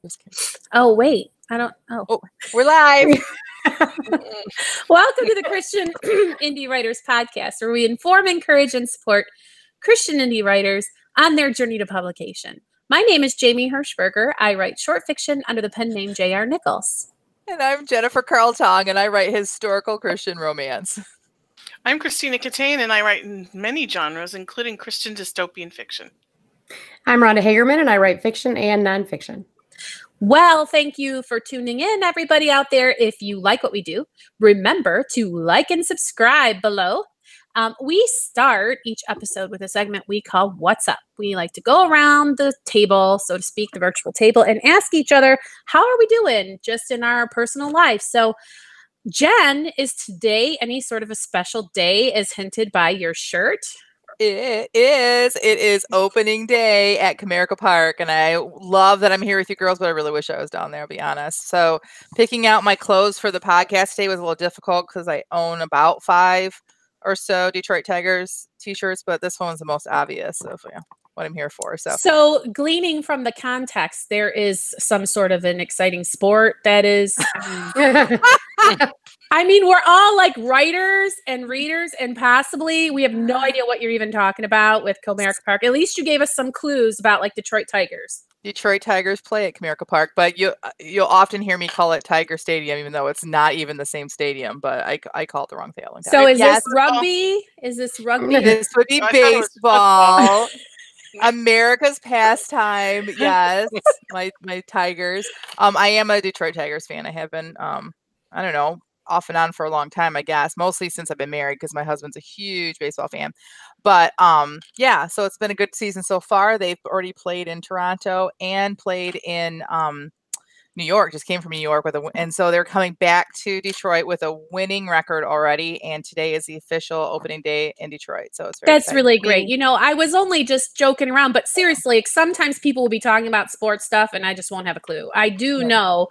Just kidding. Oh, wait. I don't. Oh, we're live. Welcome to the Christian Indie Writers Podcast, where we inform, encourage, and support Christian indie writers on their journey to publication. My name is Jamie Hirschberger. I write short fiction under the pen name J.R. Nichols. And I'm Jennifer Carl Tong, and I write historical Christian romance. I'm Christina Catane, and I write in many genres, including Christian dystopian fiction. I'm Rhonda Hagerman, and I write fiction and nonfiction. Well, thank you for tuning in, everybody out there. If you like what we do, remember to like and subscribe below. We start each episode with a segment we call What's Up? We like to go around the table, so to speak, the virtual table, and ask each other, how are we doing just in our personal life? So, Jen, is today any sort of a special day as hinted by your shirt? It is opening day at Comerica Park, and I love that I'm here with you girls, but I really wish I was down there, to be honest. So picking out my clothes for the podcast today was a little difficult because I own about 5 or so Detroit Tigers t-shirts, but this one's the most obvious of what I'm here for. So gleaning from the context, there is some sort of an exciting sport that is... I mean, we're all like writers and readers, and possibly we have no idea what you're even talking about with Comerica Park. At least you gave us some clues about like Detroit Tigers. Detroit Tigers play at Comerica Park, but you'll often hear me call it Tiger Stadium, even though it's not even the same stadium. But I call it the wrong thing. So is this rugby? Is this rugby? This would be baseball. America's pastime. Yes, my Tigers. I am a Detroit Tigers fan. I have been. I don't know, off and on for a long time, I guess, mostly since I've been married because my husband's a huge baseball fan. But yeah, so it's been a good season so far. They've already played in Toronto and played in New York, just came from New York and so they're coming back to Detroit with a winning record already. And today is the official opening day in Detroit. So it's that's really great. You know, I was only just joking around, but seriously, sometimes people will be talking about sports stuff and I just won't have a clue. I do know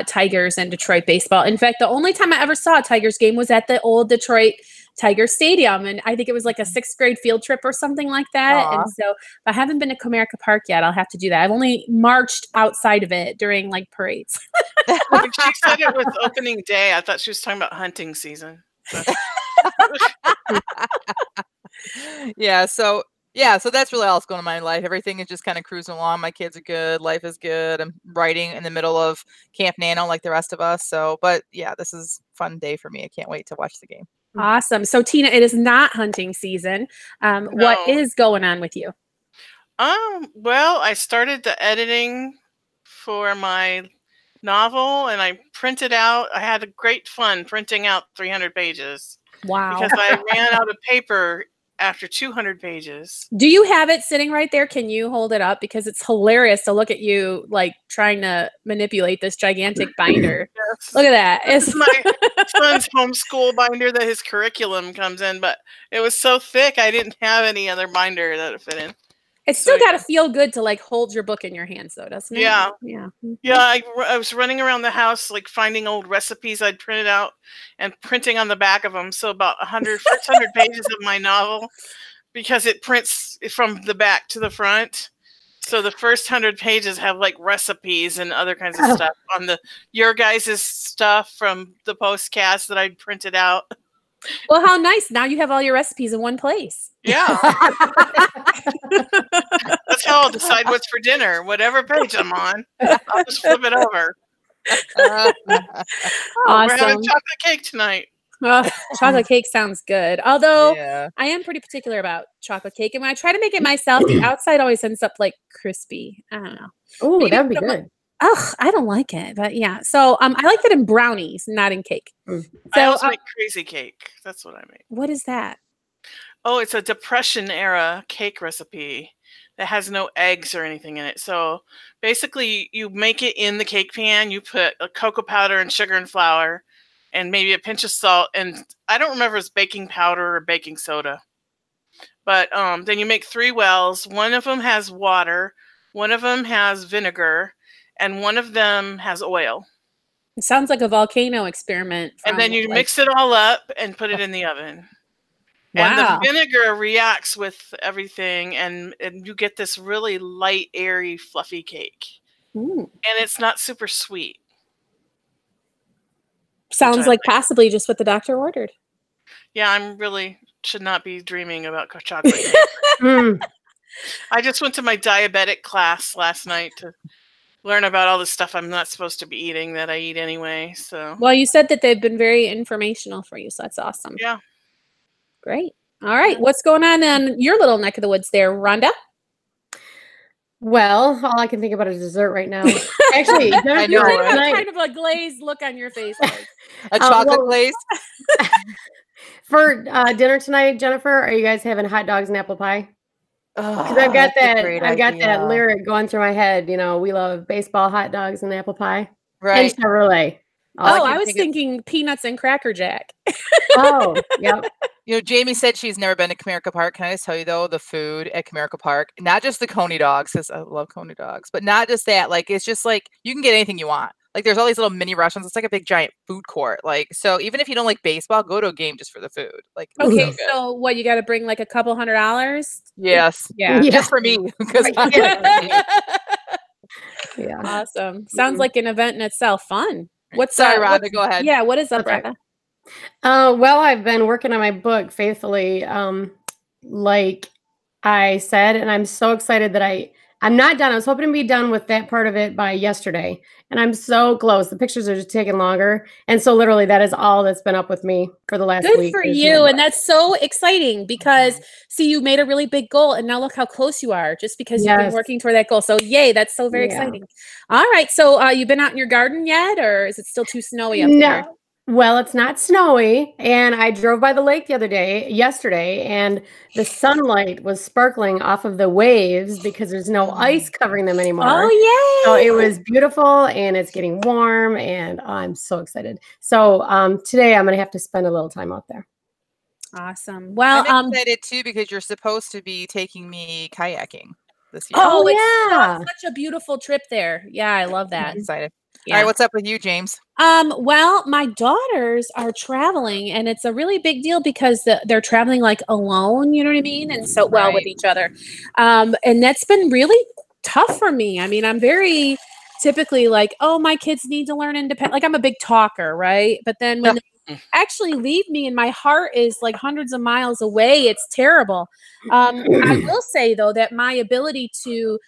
Tigers and Detroit baseball. In fact, the only time I ever saw a Tigers game was at the old Detroit Tiger Stadium, and I think it was like a 6th grade field trip or something like that. Aww. And so if I haven't been to Comerica Park yet, I'll have to do that. I've only marched outside of it during like parades. When she said it was opening day, I thought she was talking about hunting season. So that's really all that's going on in my life. Everything is just kind of cruising along. My kids are good. Life is good. I'm writing in the middle of Camp Nano like the rest of us. So, but yeah, this is a fun day for me. I can't wait to watch the game. Awesome. So Tina, it is not hunting season. No. What is going on with you? Well, I started the editing for my novel and I printed out. I had great fun printing out 300 pages. Wow. Because I ran out of paper after 200 pages. Do you have it sitting right there? Can you hold it up? Because it's hilarious to look at you like trying to manipulate this gigantic binder. Yes. Look at that. It's my son's homeschool binder that his curriculum comes in, but it was so thick I didn't have any other binder that would fit in. It's still got to feel good to like hold your book in your hands though, doesn't it? Yeah. Yeah. Yeah, I was running around the house like finding old recipes I'd printed out and printing on the back of them. So about 600 pages of my novel, because it prints from the back to the front. So the first 100 pages have like recipes and other kinds of stuff on your guys' stuff from the postcast that I'd printed out. Well, how nice. Now you have all your recipes in one place. Yeah. That's how I'll decide what's for dinner. Whatever page I'm on, I'll just flip it over. Awesome. We're having chocolate cake tonight. Chocolate cake sounds good. Although Yeah. I am pretty particular about chocolate cake. And when I try to make it myself, the outside always ends up like crispy. I don't know. Oh, that'd be good. Oh, I don't like it, but yeah. So I like it in brownies, not in cake. So I also make crazy cake. That's what I make. What is that? Oh, it's a Depression era cake recipe that has no eggs or anything in it. So basically you make it in the cake pan. You put a cocoa powder and sugar and flour and maybe a pinch of salt. And I don't remember if it's baking powder or baking soda. But then you make 3 wells. One of them has water. One of them has vinegar. And one of them has oil. It sounds like a volcano experiment. And then you mix it all up and put it in the oven. And Wow. the vinegar reacts with everything, and you get this really light, airy, fluffy cake. Mm. And it's not super sweet. Sounds like possibly just what the doctor ordered. Yeah, I'm really should not be dreaming about chocolate cake. I just went to my diabetic class last night to learn about all the stuff I'm not supposed to be eating that I eat anyway. So, well, you said that they've been very informational for you, so that's awesome. Yeah. Great. All right. What's going on in your little neck of the woods there, Rhonda? Well, all I can think about is dessert right now. Actually, I know, You have right? kind of a glazed look on your face. Like. A chocolate glaze. For dinner tonight, Jennifer, are you guys having hot dogs and apple pie? Because I've got that lyric going through my head. You know, we love baseball, hot dogs, and apple pie, Right? and Chevrolet. I was thinking peanuts and Cracker Jack. Oh, yep. You know, Jamie said she's never been to Comerica Park. Can I just tell you though, the food at Comerica Park, not just the Coney dogs, because I love Coney dogs, but not just that. Like, it's just like you can get anything you want. Like, there's all these little mini restaurants. It's like a big giant food court. Like, so even if you don't like baseball, go to a game just for the food. Like, okay, so what, you got to bring like a couple $100? Yes, yeah, just for me. Because yeah, awesome. Sounds like an event in itself. Fun. What's sorry, Rhonda? Go ahead. Yeah, what is up, Rhonda? Well, I've been working on my book faithfully, like I said, and I'm so excited that I'm not done. I was hoping to be done with that part of it by yesterday, and I'm so close. The pictures are just taking longer, and so literally that is all that's been up with me for the last week. Good for you, and that's so exciting because see, you made a really big goal, and now look how close you are just because you've been working toward that goal. So yay, that's so very exciting. All right, so you been out in your garden yet, or is it still too snowy up there? Well, it's not snowy, and I drove by the lake yesterday, and the sunlight was sparkling off of the waves because there's no ice covering them anymore. Oh, yay! So it was beautiful, and it's getting warm, and I'm so excited. So today I'm going to have to spend a little time out there. Awesome. Well, I'm excited too because you're supposed to be taking me kayaking this year. Oh, it's such a beautiful trip there. Yeah, I love that. I'm excited. Yeah. All right, what's up with you, James? Well, my daughters are traveling, and it's a really big deal because they're traveling like alone, you know what I mean? And so well with each other. And that's been really tough for me. I mean, I'm very typically like, oh, my kids need to learn independent. Like, I'm a big talker, right? But then when they actually leave me and my heart is like hundreds of miles away, it's terrible. I will say though that my ability to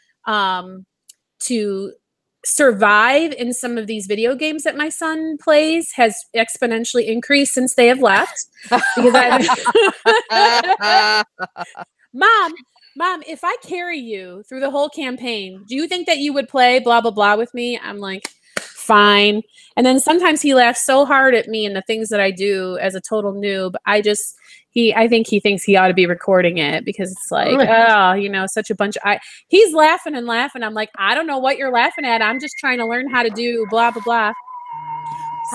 survive in some of these video games that my son plays has exponentially increased since they have left. Because Mom, if I carry you through the whole campaign, do you think that you would play blah, blah, blah with me? I'm like, fine. And then sometimes he laughs so hard at me and the things that I do as a total noob. I think he thinks he ought to be recording it because it's like, such a bunch of, he's laughing and laughing. I'm like, I don't know what you're laughing at. I'm just trying to learn how to do blah, blah, blah.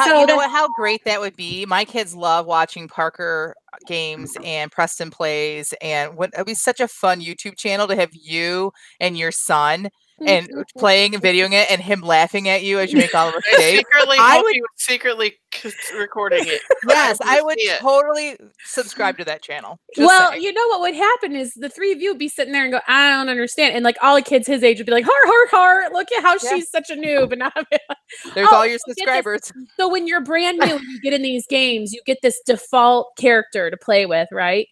You know what? How great that would be. My kids love watching Parker games and Preston plays, and it would be such a fun YouTube channel to have you and your son and playing and videoing it and him laughing at you as you make all of mistakes. I would secretly recording it. Yes, I would totally subscribe to that channel. Well, you know what would happen is the three of you would be sitting there and go, I don't understand. And like all the kids his age would be like, heart, look at how she's such a noob. And there's all your subscribers. So when you're brand new and you get in these games, you get this default character to play with, right?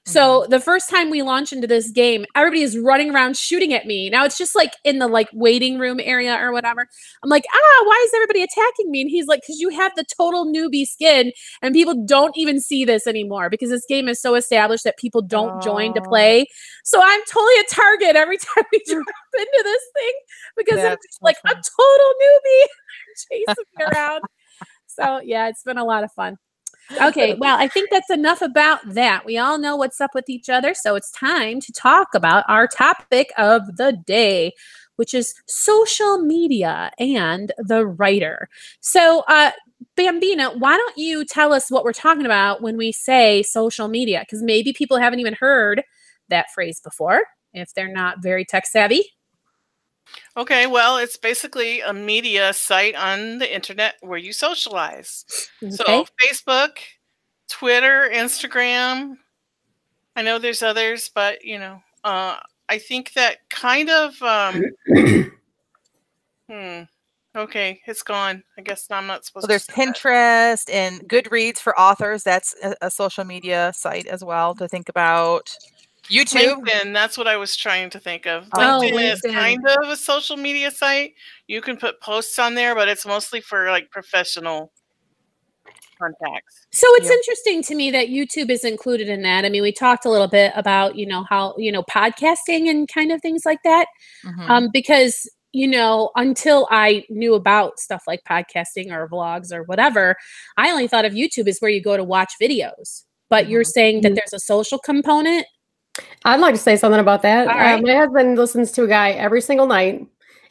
So the first time we launch into this game, everybody is running around shooting at me. Now it's just like in the like waiting room area or whatever. I'm like, why is everybody attacking me? And he's like, because you have the total newbie skin and people don't even see this anymore because this game is so established that people don't join to play. So I'm totally a target every time we jump into this thing because I'm just like a total newbie chasing me around. So yeah, it's been a lot of fun. Okay, well, I think that's enough about that. We all know what's up with each other, so it's time to talk about our topic of the day, which is social media and the writer. So, Bambina, why don't you tell us what we're talking about when we say social media? Because maybe people haven't even heard that phrase before if they're not very tech savvy. Okay, well, it's basically a media site on the internet where you socialize. Okay. So Facebook, Twitter, Instagram. I know there's others, but I think that kind of Okay, it's gone. I guess I'm not So supposed there's to say that. Pinterest and Goodreads for authors. That's a social media site as well to think about. YouTube. LinkedIn, that's what I was trying to think of. Oh, LinkedIn is LinkedIn. kind of a social media site. You can put posts on there, but it's mostly for like professional contacts. So it's Yep. interesting to me that YouTube is included in that. I mean, we talked a little bit about, how, podcasting and kind of things like that. Mhm. Because, until I knew about stuff like podcasting or vlogs or whatever, I only thought of YouTube as where you go to watch videos. But you're Mhm. saying that there's a social component. I'd like to say something about that. All right. My husband listens to a guy every single night,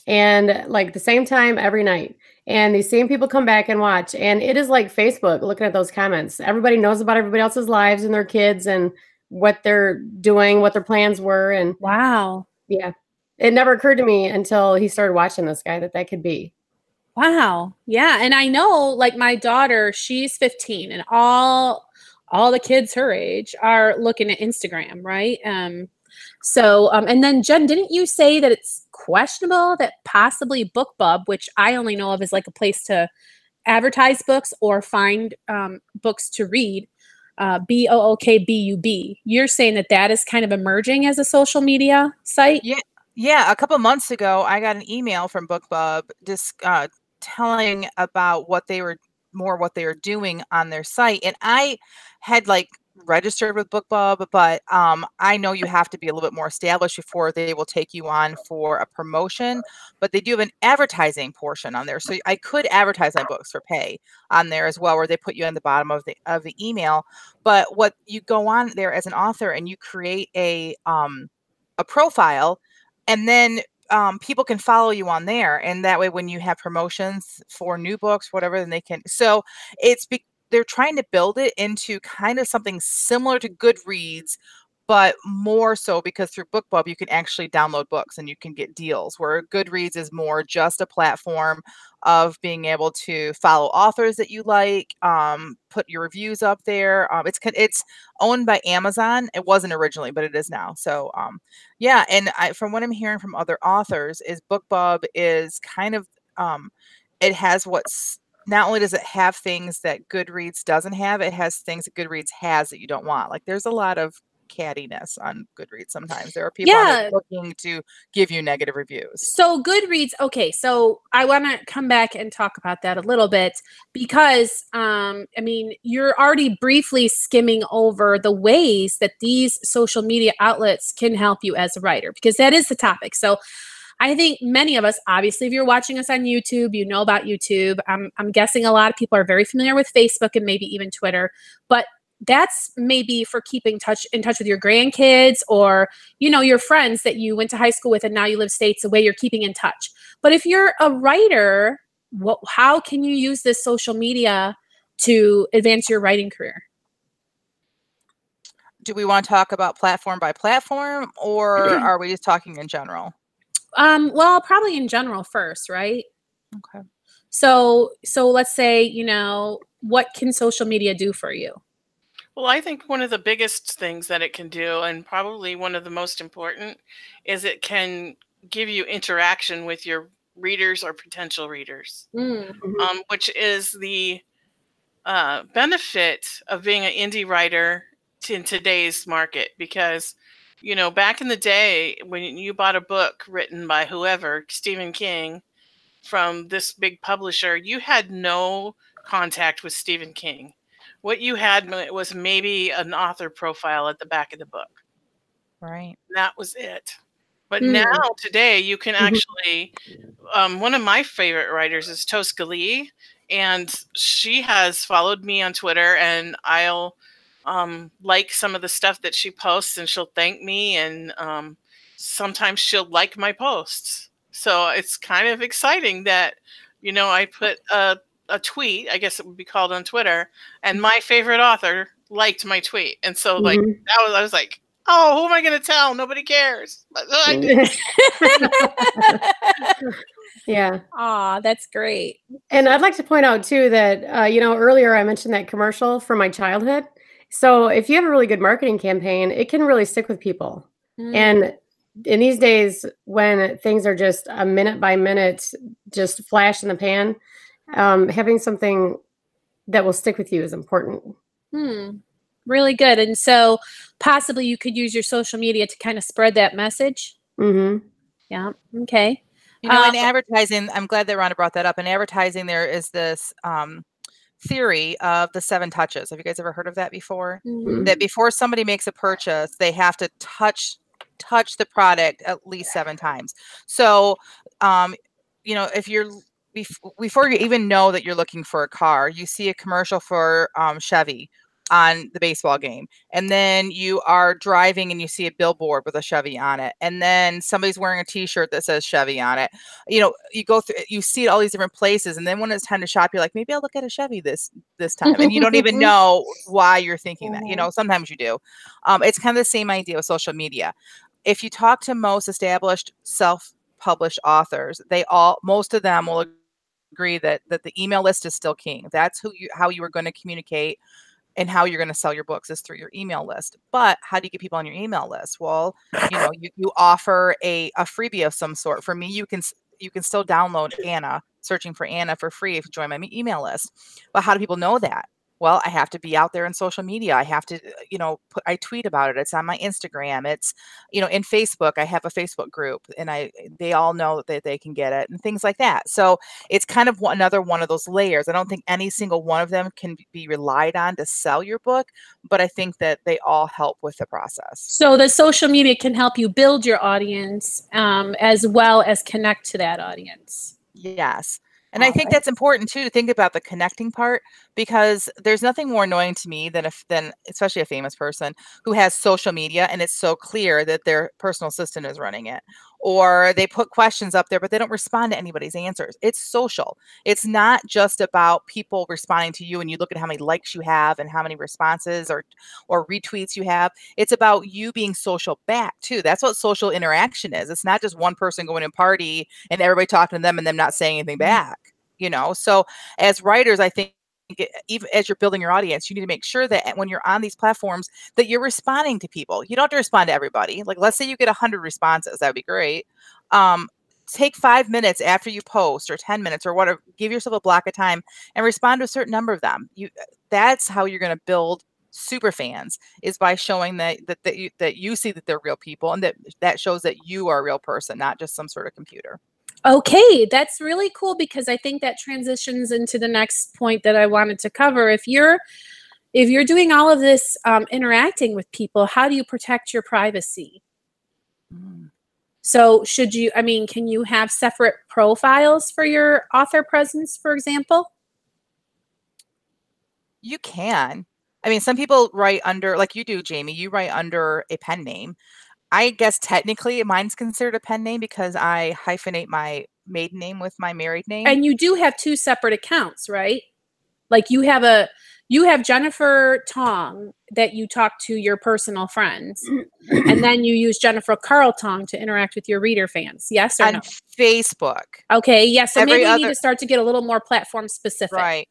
and like the same time every night. And these same people come back and watch. And it is like Facebook, looking at those comments. Everybody knows about everybody else's lives and their kids and what they're doing, what their plans were. And Wow. yeah, it never occurred to me until he started watching this guy that could be. Wow. Yeah. And I know, like, my daughter, she's 15, and all the kids her age are looking at Instagram, right? And then Jen, didn't you say that it's questionable that possibly BookBub, which I only know of as like a place to advertise books or find books to read, BOOKBUB, you're saying that is kind of emerging as a social media site? Yeah, a couple months ago, I got an email from BookBub just telling about what they were doing on their site, and I had like registered with BookBub, but I know you have to be a little bit more established before they will take you on for a promotion. But they do have an advertising portion on there, so I could advertise my books for pay on there as well, where they put you on the bottom of the email. But what you go on there as an author and you create a profile, and then people can follow you on there, and that way when you have promotions for new books, whatever, then they can. So they're trying to build it into kind of something similar to Goodreads, but more so because through BookBub you can actually download books and you can get deals, where Goodreads is more just a platform of being able to follow authors that you like, put your reviews up there. It's owned by Amazon. It wasn't originally, but it is now. So yeah, and from what I'm hearing from other authors is BookBub is kind of it has not only does it have things that Goodreads doesn't have, it has things that Goodreads has that you don't want. Like there's a lot of cattiness on Goodreads sometimes. There are people on there looking to give you negative reviews. So Goodreads, okay, so I want to come back and talk about that a little bit because, I mean, you're already briefly skimming over the ways that these social media outlets can help you as a writer, because that is the topic. So I think many of us, obviously, if you're watching us on YouTube, you know about YouTube. I'm guessing a lot of people are very familiar with Facebook and maybe even Twitter, but that's maybe for keeping in touch with your grandkids or, your friends that you went to high school with and now you live states away, you're keeping in touch. But if you're a writer, how can you use this social media to advance your writing career? Do we want to talk about platform by platform, or are we just talking in general? Well, probably in general first, right? Okay. So let's say, what can social media do for you? Well, I think one of the biggest things that it can do, and probably one of the most important, is it can give you interaction with your readers or potential readers, which is the benefit of being an indie writer in today's market. Because, back in the day when you bought a book written by whoever, Stephen King, from this big publisher, you had no contact with Stephen King. What you had was maybe an author profile at the back of the book. Right. That was it. But now, today, you can actually, one of my favorite writers is Tosca Lee, and she has followed me on Twitter, and I'll like some of the stuff that she posts, and she'll thank me, and sometimes she'll like my posts. So it's kind of exciting that, I put a tweet, I guess it would be called on Twitter, and my favorite author liked my tweet. And so I was like, oh, who am I going to tell? Nobody cares. But I did. Yeah. Aw, that's great. And I'd like to point out too that, earlier I mentioned that commercial from my childhood. So if you have a really good marketing campaign, it can really stick with people. And in these days when things are just a minute by minute, just flash in the pan, having something that will stick with you is important. Really good. And so possibly you could use your social media to kind of spread that message. Yeah. Okay. You know, in advertising, I'm glad that Rhonda brought that up. In advertising, there is this theory of the 7 touches. Have you guys ever heard of that before? That before somebody makes a purchase, they have to touch the product at least 7 times. So, you know, if you're before you even know that you're looking for a car, you see a commercial for Chevy on the baseball game, and then you are driving and you see a billboard with a Chevy on it, and then somebody's wearing a t-shirt that says Chevy on it. You know, you go through, you see it all these different places, and then when it's time to shop, you're like, maybe I'll look at a Chevy this time, and you don't even know why you're thinking that. You know, sometimes you do. It's kind of the same idea with social media. If you talk to most established self-published authors, most of them will agree that the email list is still king. That's how you are going to communicate and how you're going to sell your books is through your email list. But how do you get people on your email list? Well, you know, you offer a freebie of some sort. For me, you can still download Anna, searching for Anna for free if you join my email list. But how do people know that? Well, I have to be out there in social media. I have to, you know, I tweet about it. It's on my Instagram. It's, you know, in Facebook, I have a Facebook group, and they all know that they can get it and things like that. So it's kind of another one of those layers. I don't think any single one of them can be relied on to sell your book, but I think that they all help with the process. So the social media can help you build your audience as well as connect to that audience. Yes. And I think that's important too, to think about the connecting part, because there's nothing more annoying to me than especially a famous person who has social media and it's so clear that their personal assistant is running it, or they put questions up there, but they don't respond to anybody's answers. It's social. It's not just about people responding to you and you look at how many likes you have and how many responses or retweets you have. It's about you being social back too. That's what social interaction is. It's not just one person going to party and everybody talking to them and them not saying anything back. You know, so as writers, I think even as you're building your audience, you need to make sure that when you're on these platforms that you're responding to people. You don't have to respond to everybody. Like, let's say you get 100 responses. That would be great. Take 5 minutes after you post, or 10 minutes, or whatever. Give yourself a block of time and respond to a certain number of them. That's how you're going to build super fans, is by showing that you see that they're real people, and that shows that you are a real person, not just some sort of computer. Okay, that's really cool, because I think that transitions into the next point that I wanted to cover. If you're doing all of this interacting with people, how do you protect your privacy? So can you have separate profiles for your author presence, for example? You can. I mean, some people write under, like you do, Jamie, you write under a pen name. I guess technically mine's considered a pen name because I hyphenate my maiden name with my married name. And you do have 2 separate accounts, right? Like you have Jennifer Tong that you talk to your personal friends, and then you use Jennifer Carl Tong to interact with your reader fans. Yes or no? On Facebook. Okay, yes. So maybe we need to start to get a little more platform specific. Right.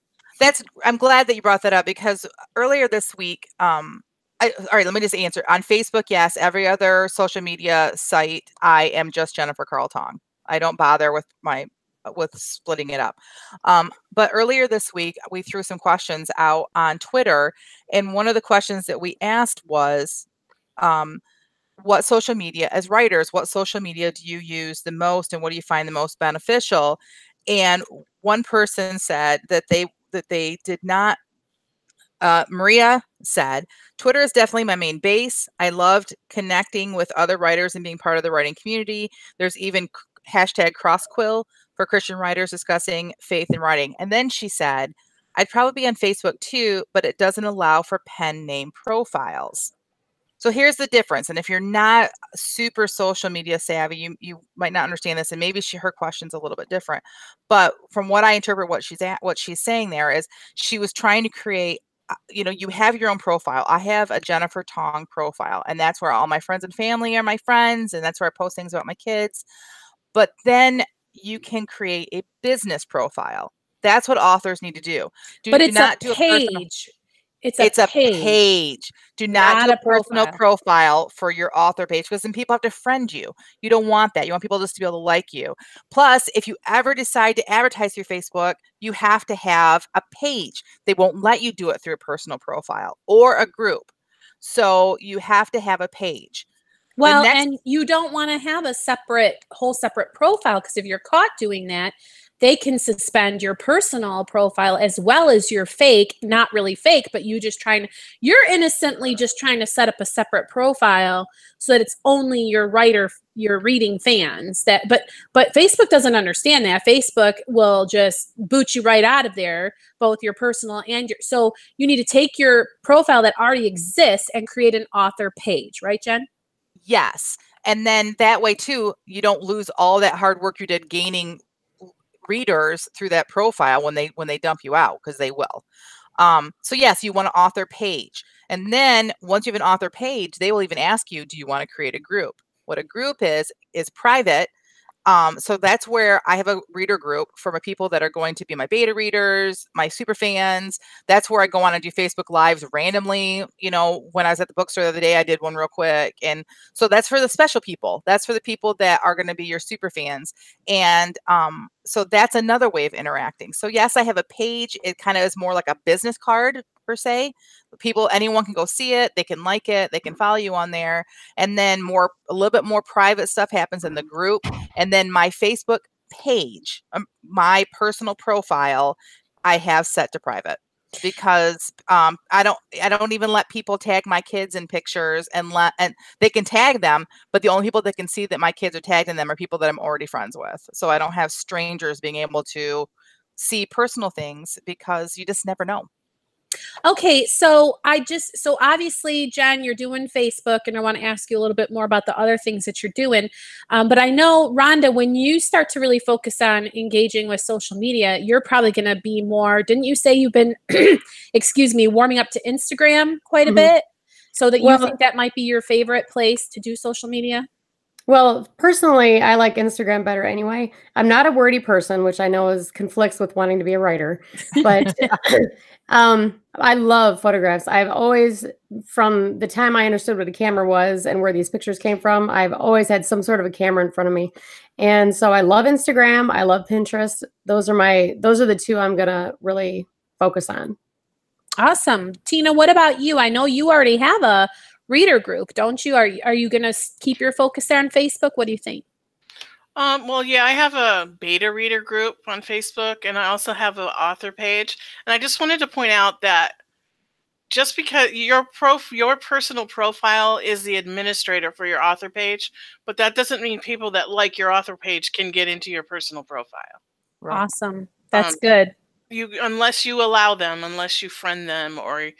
I'm glad that you brought that up, because earlier this week, all right, let me just answer. On Facebook, yes. Every other social media site, I am just Jennifer Carl Tong. I don't bother with splitting it up. But earlier this week, we threw some questions out on Twitter, and one of the questions that we asked was, what social media, as writers, what social media do you use the most, and what do you find the most beneficial? And one person said that they did not. Maria said, Twitter is definitely my main base. I loved connecting with other writers and being part of the writing community. There's even hashtag CrossQuill for Christian writers discussing faith and writing. And then she said, I'd probably be on Facebook too, but it doesn't allow for pen name profiles. So here's the difference. And if you're not super social media savvy, you might not understand this, and maybe her question's a little bit different. But from what I interpret, what she's saying there is she was trying to create, you have your own profile. I have a Jennifer Tong profile, and that's where all my friends and family are my friends, and that's where I post things about my kids. But then you can create a business profile. That's what authors need to do. But it's a page. It's a page. page. Do not do Not a a personal profile. profile for your author page because then people have to friend you. You don't want that. You want people just to be able to like you. Plus, if you ever decide to advertise through Facebook, you have to have a page. They won't let you do it through a personal profile or a group. So you have to have a page. Well, next- and you don't want to have a whole separate profile, because if you're caught doing that, they can suspend your personal profile as well as your fake, not really fake, but you're innocently just trying to set up a separate profile so that it's only your reading fans but Facebook doesn't understand that. Facebook will just boot you right out of there, both your personal and so you need to take your profile that already exists and create an author page, right, Jen? Yes. And then that way too, you don't lose all that hard work you did gaining readers through that profile when they dump you out, because they will. So yes, you want an author page. And then once you have an author page, they will even ask you, do you want to create a group? What a group is private. So that's where I have a reader group for my people that are going to be my beta readers, my super fans. That's where I go on and do Facebook Lives randomly. You know, when I was at the bookstore the other day, I did one real quick. And so that's for the special people. That's for the people that are going to be your super fans. And so that's another way of interacting. So yes, I have a page. It kind of is more like a business card per se. Anyone can go see it. They can like it. They can follow you on there. And then a little bit more private stuff happens in the group. And then my Facebook page, my personal profile, I have set to private because I don't even let people tag my kids in pictures, and they can tag them, but the only people that can see that my kids are tagged in them are people that I'm already friends with. So I don't have strangers being able to see personal things because you just never know. Okay, so obviously, Jen, you're doing Facebook, and I want to ask you a little bit more about the other things that you're doing. But I know, Rhonda, when you start to really focus on engaging with social media, you're probably going to be more, didn't you say you've been, excuse me, warming up to Instagram quite a bit? So that you think that might be your favorite place to do social media? Well, personally, I like Instagram better anyway. I'm not a wordy person, which I know conflicts with wanting to be a writer, but I love photographs. I've always, from the time I understood what a camera was and where these pictures came from, I've always had some sort of a camera in front of me. And so I love Instagram. I love Pinterest. Those are the two I'm going to really focus on. Awesome. Tina, what about you? I know you already have a reader group, don't you? Are you going to keep your focus there on Facebook? What do you think? Well, yeah, I have a beta reader group on Facebook, and I also have an author page. And I just wanted to point out that just because your personal profile is the administrator for your author page, but that doesn't mean people that like your author page can get into your personal profile. Right. Awesome. That's good. Unless you allow them, unless you friend them, or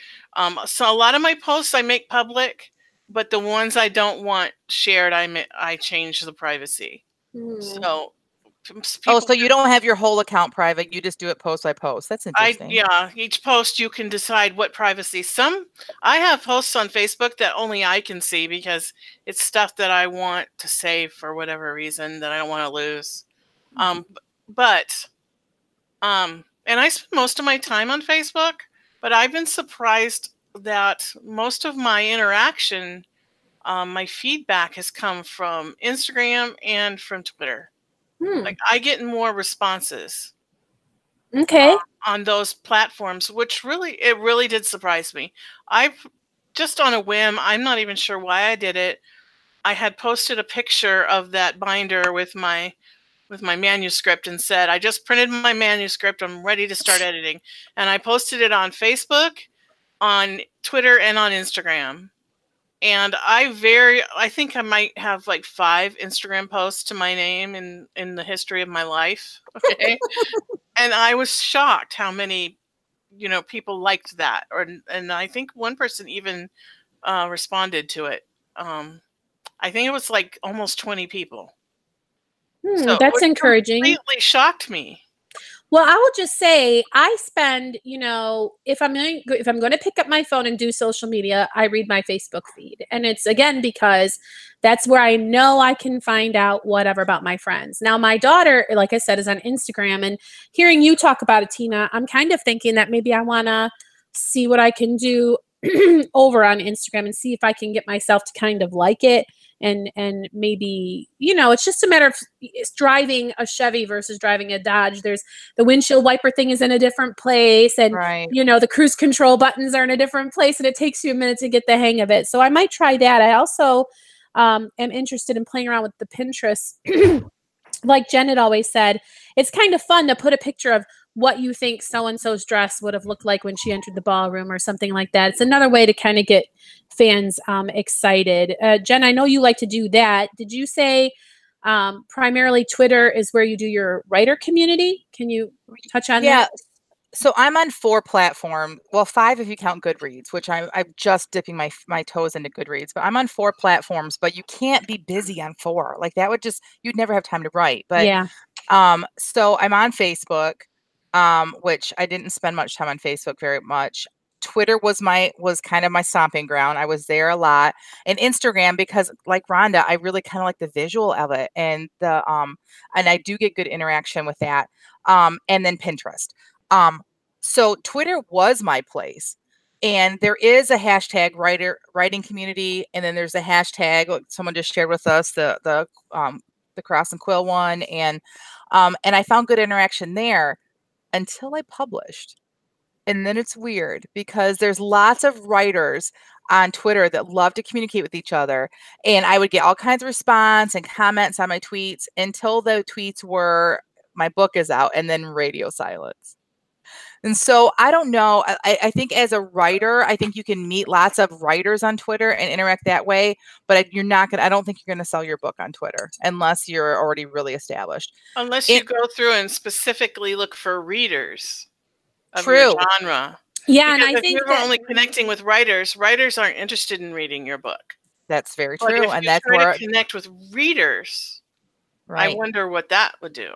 so a lot of my posts I make public, but the ones I don't want shared, I change the privacy. So so you don't have your whole account private, you just do it post by post. That's interesting. Yeah, each post you can decide what privacy. I have posts on Facebook that only I can see because it's stuff that I want to save for whatever reason that I don't want to lose. And I spend most of my time on Facebook, but I've been surprised that most of my interaction, my feedback has come from Instagram and from Twitter. Like I get more responses. Okay. On those platforms, which really did surprise me. I just on a whim, I'm not even sure why I did it. I had posted a picture of that binder with my manuscript and said, I just printed my manuscript. I'm ready to start editing. And I posted it on Facebook, on Twitter, and on Instagram. And I think I might have like 5 Instagram posts to my name in the history of my life. Okay. And I was shocked how many, people liked that. And I think one person even responded to it. I think it was like almost 20 people. So that's encouraging. Completely shocked me. Well, I will just say I spend, if I'm going to pick up my phone and do social media, I read my Facebook feed. And it's, again, because that's where I know I can find out whatever about my friends. Now, my daughter, like I said, is on Instagram. And hearing you talk about it, Tina, I'm kind of thinking that maybe I want to see what I can do over on Instagram and see if I can get myself to kind of like it. And maybe, you know, it's just a matter of driving a Chevy versus driving a Dodge. There's the windshield wiper thing is in a different place, and Right. you know, the cruise control buttons are in a different place, and it takes you a minute to get the hang of it. So I might try that. I also am interested in playing around with the Pinterest. Like Jen had always said, it's kind of fun to put a picture of what you think so-and-so's dress would have looked like when she entered the ballroom or something like that. It's another way to kind of get fans excited. Jen, I know you like to do that. Did you say primarily Twitter is where you do your writer community? Can you touch on that? So I'm on 4 platforms. Well, 5 if you count Goodreads, which I'm just dipping my toes into Goodreads. But I'm on 4 platforms. But you can't be busy on 4. Like that would just you'd never have time to write. But Yeah. so I'm on Facebook, which I didn't spend much time on Facebook very much. Twitter was kind of my stomping ground. I was there a lot, and Instagram because, like Rhonda, I really kind of like the visual of it, and and I do get good interaction with that. And then Pinterest. So Twitter was my place, and there is a hashtag writing community, and then there's a hashtag like someone just shared with us the Cross and Quill one, and I found good interaction there until I published. And then it's weird because there's lots of writers on Twitter that love to communicate with each other. And I would get all kinds of response and comments on my tweets until the tweets were, my book is out, and then radio silence. And so I don't know. I think as a writer, I think you can meet lots of writers on Twitter and interact that way. But you're not going to, I don't think you're going to sell your book on Twitter unless you're already really established. Unless you go through and specifically look for readers of True. your genre. Yeah, because and I if think you're only connecting with writers aren't interested in reading your book. That's very But true. if And you that's try where to connect with readers, right. I wonder what that would do.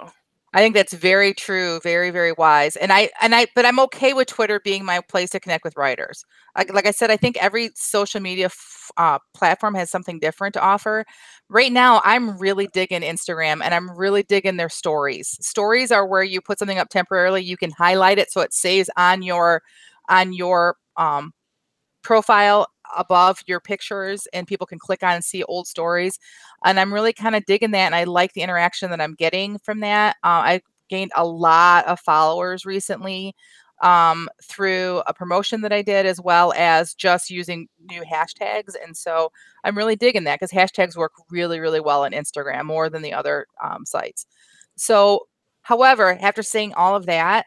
I think that's very true, very, very wise. But I'm okay with Twitter being my place to connect with writers. Like I said, I think every social media platform has something different to offer. Right now, I'm really digging Instagram, and I'm really digging their stories. Stories are where you put something up temporarily. You can highlight it so it saves on your profile above your pictures, and people can click on and see old stories. And I'm really kind of digging that, and I like the interaction that I'm getting from that. I gained a lot of followers recently through a promotion that I did, as well as just using new hashtags. And so I'm really digging that because hashtags work really, really well on Instagram, more than the other sites. So, however, after saying all of that,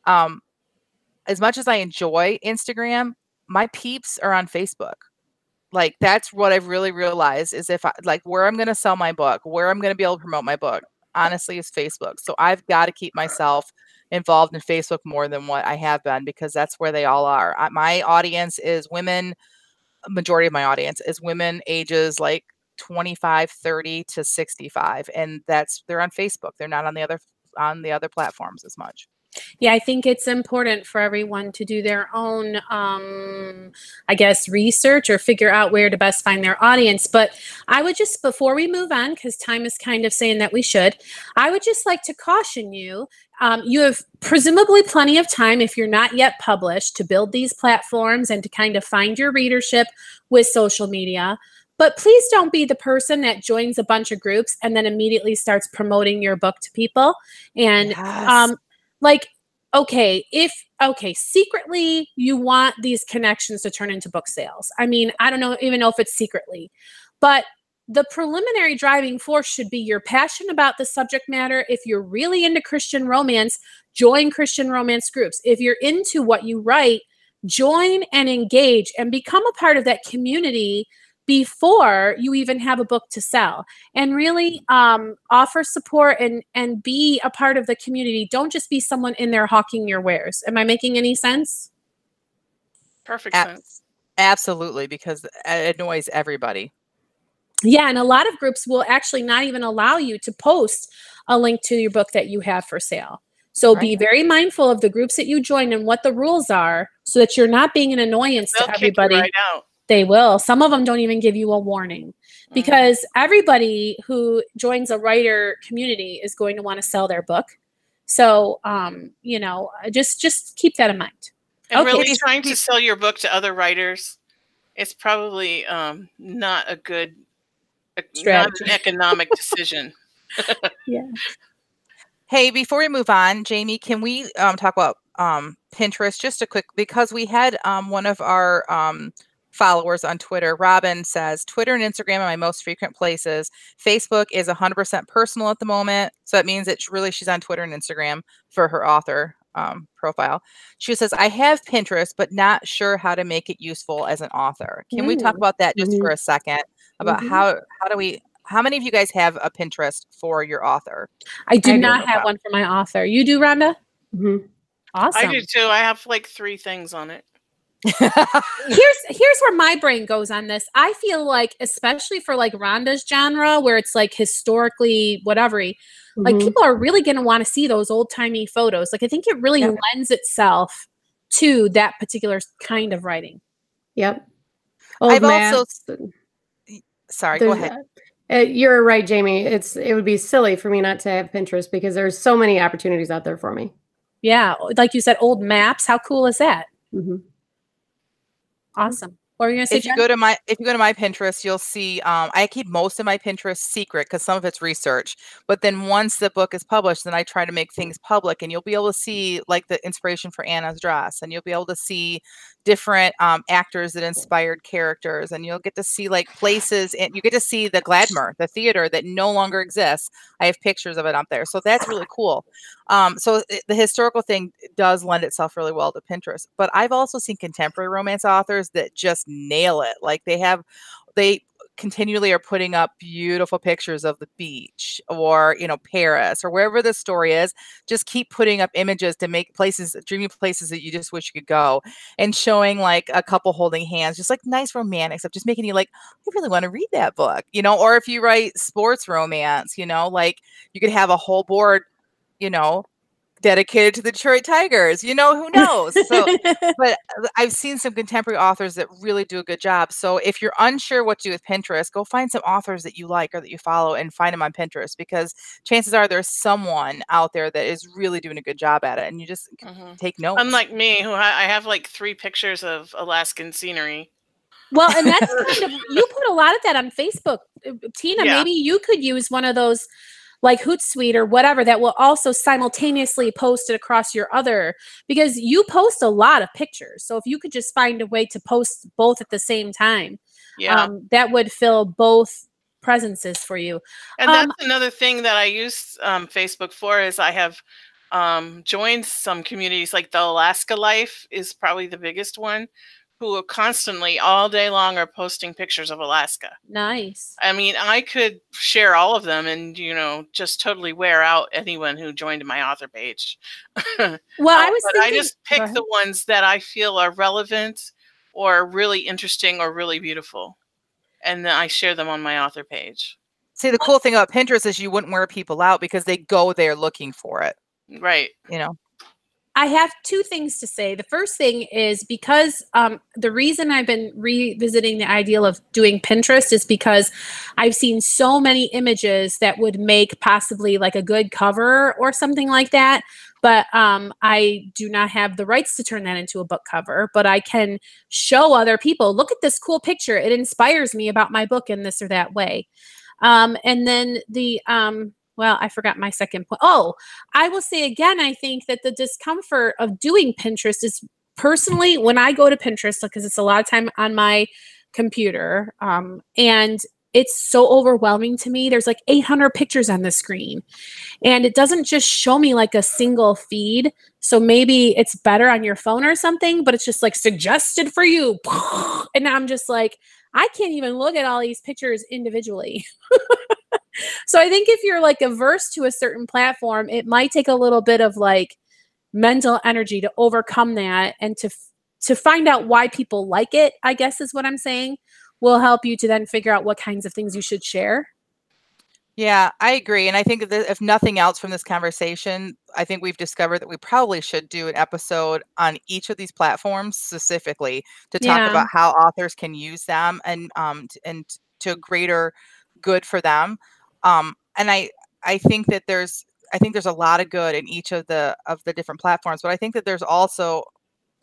as much as I enjoy Instagram, my peeps are on Facebook. Like that's what I've really realized is if I like where I'm going to sell my book, where I'm going to be able to promote my book, honestly, is Facebook. So I've got to keep myself involved in Facebook more than what I have been, because that's where they all are. My audience is women. Majority of my audience is women ages like 25, 30 to 65. And they're on Facebook. They're not on the other platforms as much. Yeah, I think it's important for everyone to do their own, I guess, research or figure out where to best find their audience. But I would just, before we move on, because time is kind of saying that we should, I would just like to caution you. You have presumably plenty of time, if you're not yet published, to build these platforms and to kind of find your readership with social media. But please don't be the person that joins a bunch of groups and then immediately starts promoting your book to people. And Yes. Secretly you want these connections to turn into book sales. I mean, I don't even know if it's secretly, but the preliminary driving force should be your passion about the subject matter. If you're really into Christian romance, join Christian romance groups. If you're into what you write, join and engage and become a part of that community before you even have a book to sell, and really offer support and be a part of the community. Don't just be someone in there hawking your wares. Am I making any sense? Perfect sense. Absolutely, because it annoys everybody. Yeah, and a lot of groups will actually not even allow you to post a link to your book that you have for sale. So be very mindful of the groups that you join and what the rules are, so that you're not being an annoyance to everybody. They'll kick you right out. They will. Some of them don't even give you a warning, because everybody who joins a writer community is going to want to sell their book. So, just keep that in mind. And Okay. really trying to sell your book to other writers, it's probably not a good, not Strategy. an economic decision. Yeah. Hey, before we move on, Jamie, can we talk about Pinterest just a quick, because we had one of our followers on Twitter, Robin, says Twitter and Instagram are my most frequent places. Facebook is 100% personal at the moment, so that means that she's on Twitter and Instagram for her author profile. She says, I have Pinterest, but not sure how to make it useful as an author. Can we talk about that just for a second, about how many of you guys have a Pinterest for your author? I do not have one for my author. You do, Rhonda? Mm-hmm. Awesome. I do too. I have like 3 things on it. Here's where my brain goes on this. I feel like, especially for like Rhonda's genre, where it's like historically whatever, like people are really going to want to see those old timey photos. Like I think it really lends itself to that particular kind of writing. Yep. I've also. Sorry, go ahead. You're right, Jamie. It would be silly for me not to have Pinterest because there's so many opportunities out there for me. Yeah, like you said, old maps. How cool is that? Mm-hmm. Awesome. What were you gonna say, if you go to my Pinterest, you'll see I keep most of my Pinterest secret because some of it's research. But then once the book is published, then I try to make things public, and you'll be able to see like the inspiration for Anna's dress, and you'll be able to see different actors that inspired characters, and you'll get to see like places, and you get to see the Gladmer, the theater that no longer exists. I have pictures of it up there, so that's really cool. So the historical thing does lend itself really well to Pinterest. But I've also seen contemporary romance authors that just nail it. Like they continually are putting up beautiful pictures of the beach or, Paris or wherever the story is. Just keep putting up images to make dreamy places that you just wish you could go, and showing like a couple holding hands, just like nice romantic stuff, just making you like, I really want to read that book, or if you write sports romance, like you could have a whole board, dedicated to the Detroit Tigers, who knows? So, but I've seen some contemporary authors that really do a good job. So if you're unsure what to do with Pinterest, go find some authors that you like or that you follow and find them on Pinterest, because chances are there's someone out there that is really doing a good job at it, and you just take notes. Unlike me, who I have like 3 pictures of Alaskan scenery. Well, and that's kind of, you put a lot of that on Facebook. Tina, maybe you could use one of those like Hootsuite or whatever that will also simultaneously post it across your other, because you post a lot of pictures. So if you could just find a way to post both at the same time, that would fill both presences for you. And that's another thing that I use Facebook for, is I have joined some communities, like the Alaska Life is probably the biggest one, who are constantly all day long are posting pictures of Alaska. Nice. I mean, I could share all of them and, just totally wear out anyone who joined my author page. Well, I just pick the ones that I feel are relevant or really interesting or really beautiful, and then I share them on my author page. See, the cool thing about Pinterest is you wouldn't wear people out because they go there looking for it. Right. I have 2 things to say. The first thing is because the reason I've been revisiting the ideal of doing Pinterest is because I've seen so many images that would make possibly like a good cover or something like that. But I do not have the rights to turn that into a book cover, but I can show other people, look at this cool picture. It inspires me about my book in this or that way. And then well, I forgot my second point. Oh, I will say again, I think that the discomfort of doing Pinterest is personally when I go to Pinterest, because it's a lot of time on my computer, and it's so overwhelming to me. There's like 800 pictures on the screen, and it doesn't just show me like a single feed. So maybe it's better on your phone or something, but it's just like suggested for you. And I'm just like, I can't even look at all these pictures individually. So I think if you're like averse to a certain platform, it might take a little bit of like mental energy to overcome that, and to find out why people like it, I guess is what I'm saying, will help you to then figure out what kinds of things you should share. Yeah, I agree. And I think that if nothing else from this conversation, I think we've discovered that we probably should do an episode on each of these platforms specifically to talk about how authors can use them and to a greater good for them. And I think that there's a lot of good in each of the different platforms, but I think that there's also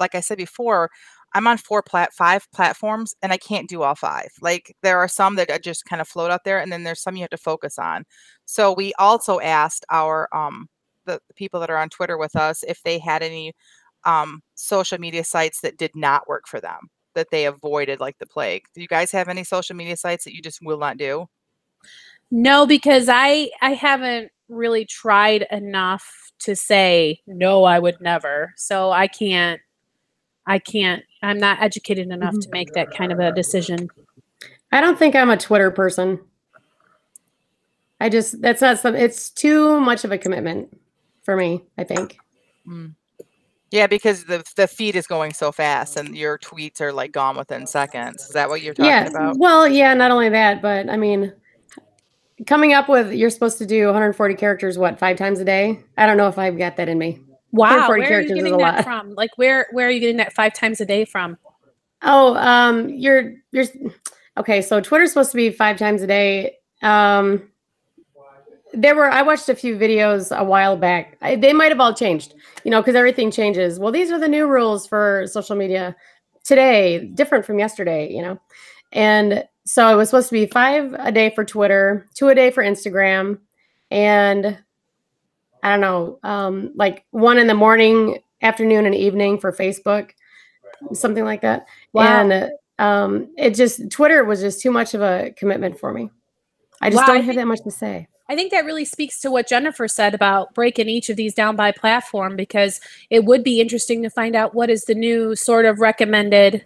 like I said before, I'm on 5 platforms and I can't do all 5. Like there are some that just kind of float out there, and then there's some you have to focus on. So we also asked our the people that are on Twitter with us if they had any social media sites that did not work for them, that they avoided like the plague. Do you guys have any social media sites that you just will not do? No, because I haven't really tried enough to say no, I would never. So I can't. I'm not educated enough to make that kind of a decision. I don't think I'm a Twitter person. That's not something, it's too much of a commitment for me, I think. Yeah, because the feed is going so fast and your tweets are like gone within seconds. Is that what you're talking about? Well, yeah, not only that, but I mean, coming up with, you're supposed to do 140 characters, what, 5 times a day? I don't know if I've got that in me. Wow, where are you getting that from? Like, where are you getting that 5 times a day from? Oh, you're okay. So Twitter's supposed to be 5 times a day. I watched a few videos a while back. They might have all changed, because everything changes. Well, these are the new rules for social media today, different from yesterday, And so it was supposed to be 5 a day for Twitter, 2 a day for Instagram, and I don't know, like 1 in the morning, afternoon, and evening for Facebook, something like that. Wow. And Twitter was just too much of a commitment for me. I just don't have that much to say. I think that really speaks to what Jennifer said about breaking each of these down by platform, because it would be interesting to find out what is the new sort of recommended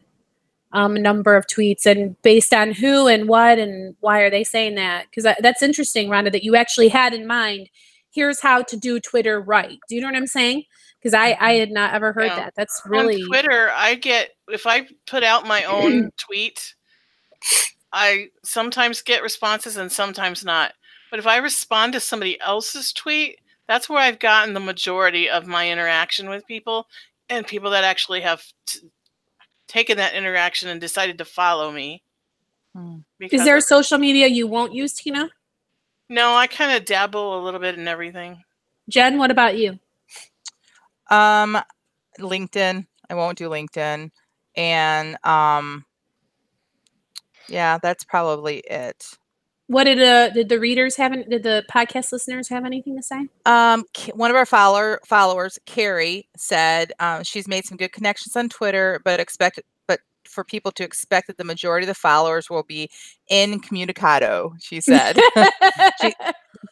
number of tweets, and based on who and what and why are they saying that? Because that's interesting, Rhonda, that you actually had in mind, here's how to do Twitter right. Do you know what I'm saying? Because I had not ever heard that. That's really... On Twitter, if I put out my own tweet, I sometimes get responses and sometimes not. But if I respond to somebody else's tweet, that's where I've gotten the majority of my interaction with people, and people that actually have taken that interaction and decided to follow me. Is there social media you won't use, Tina? No, I kind of dabble a little bit in everything. Jen, what about you? LinkedIn. I won't do LinkedIn. And yeah, that's probably it. What did the readers did the podcast listeners have anything to say? One of our followers, Carrie, said she's made some good connections on Twitter, but for people to expect that the majority of the followers will be incommunicado, she said.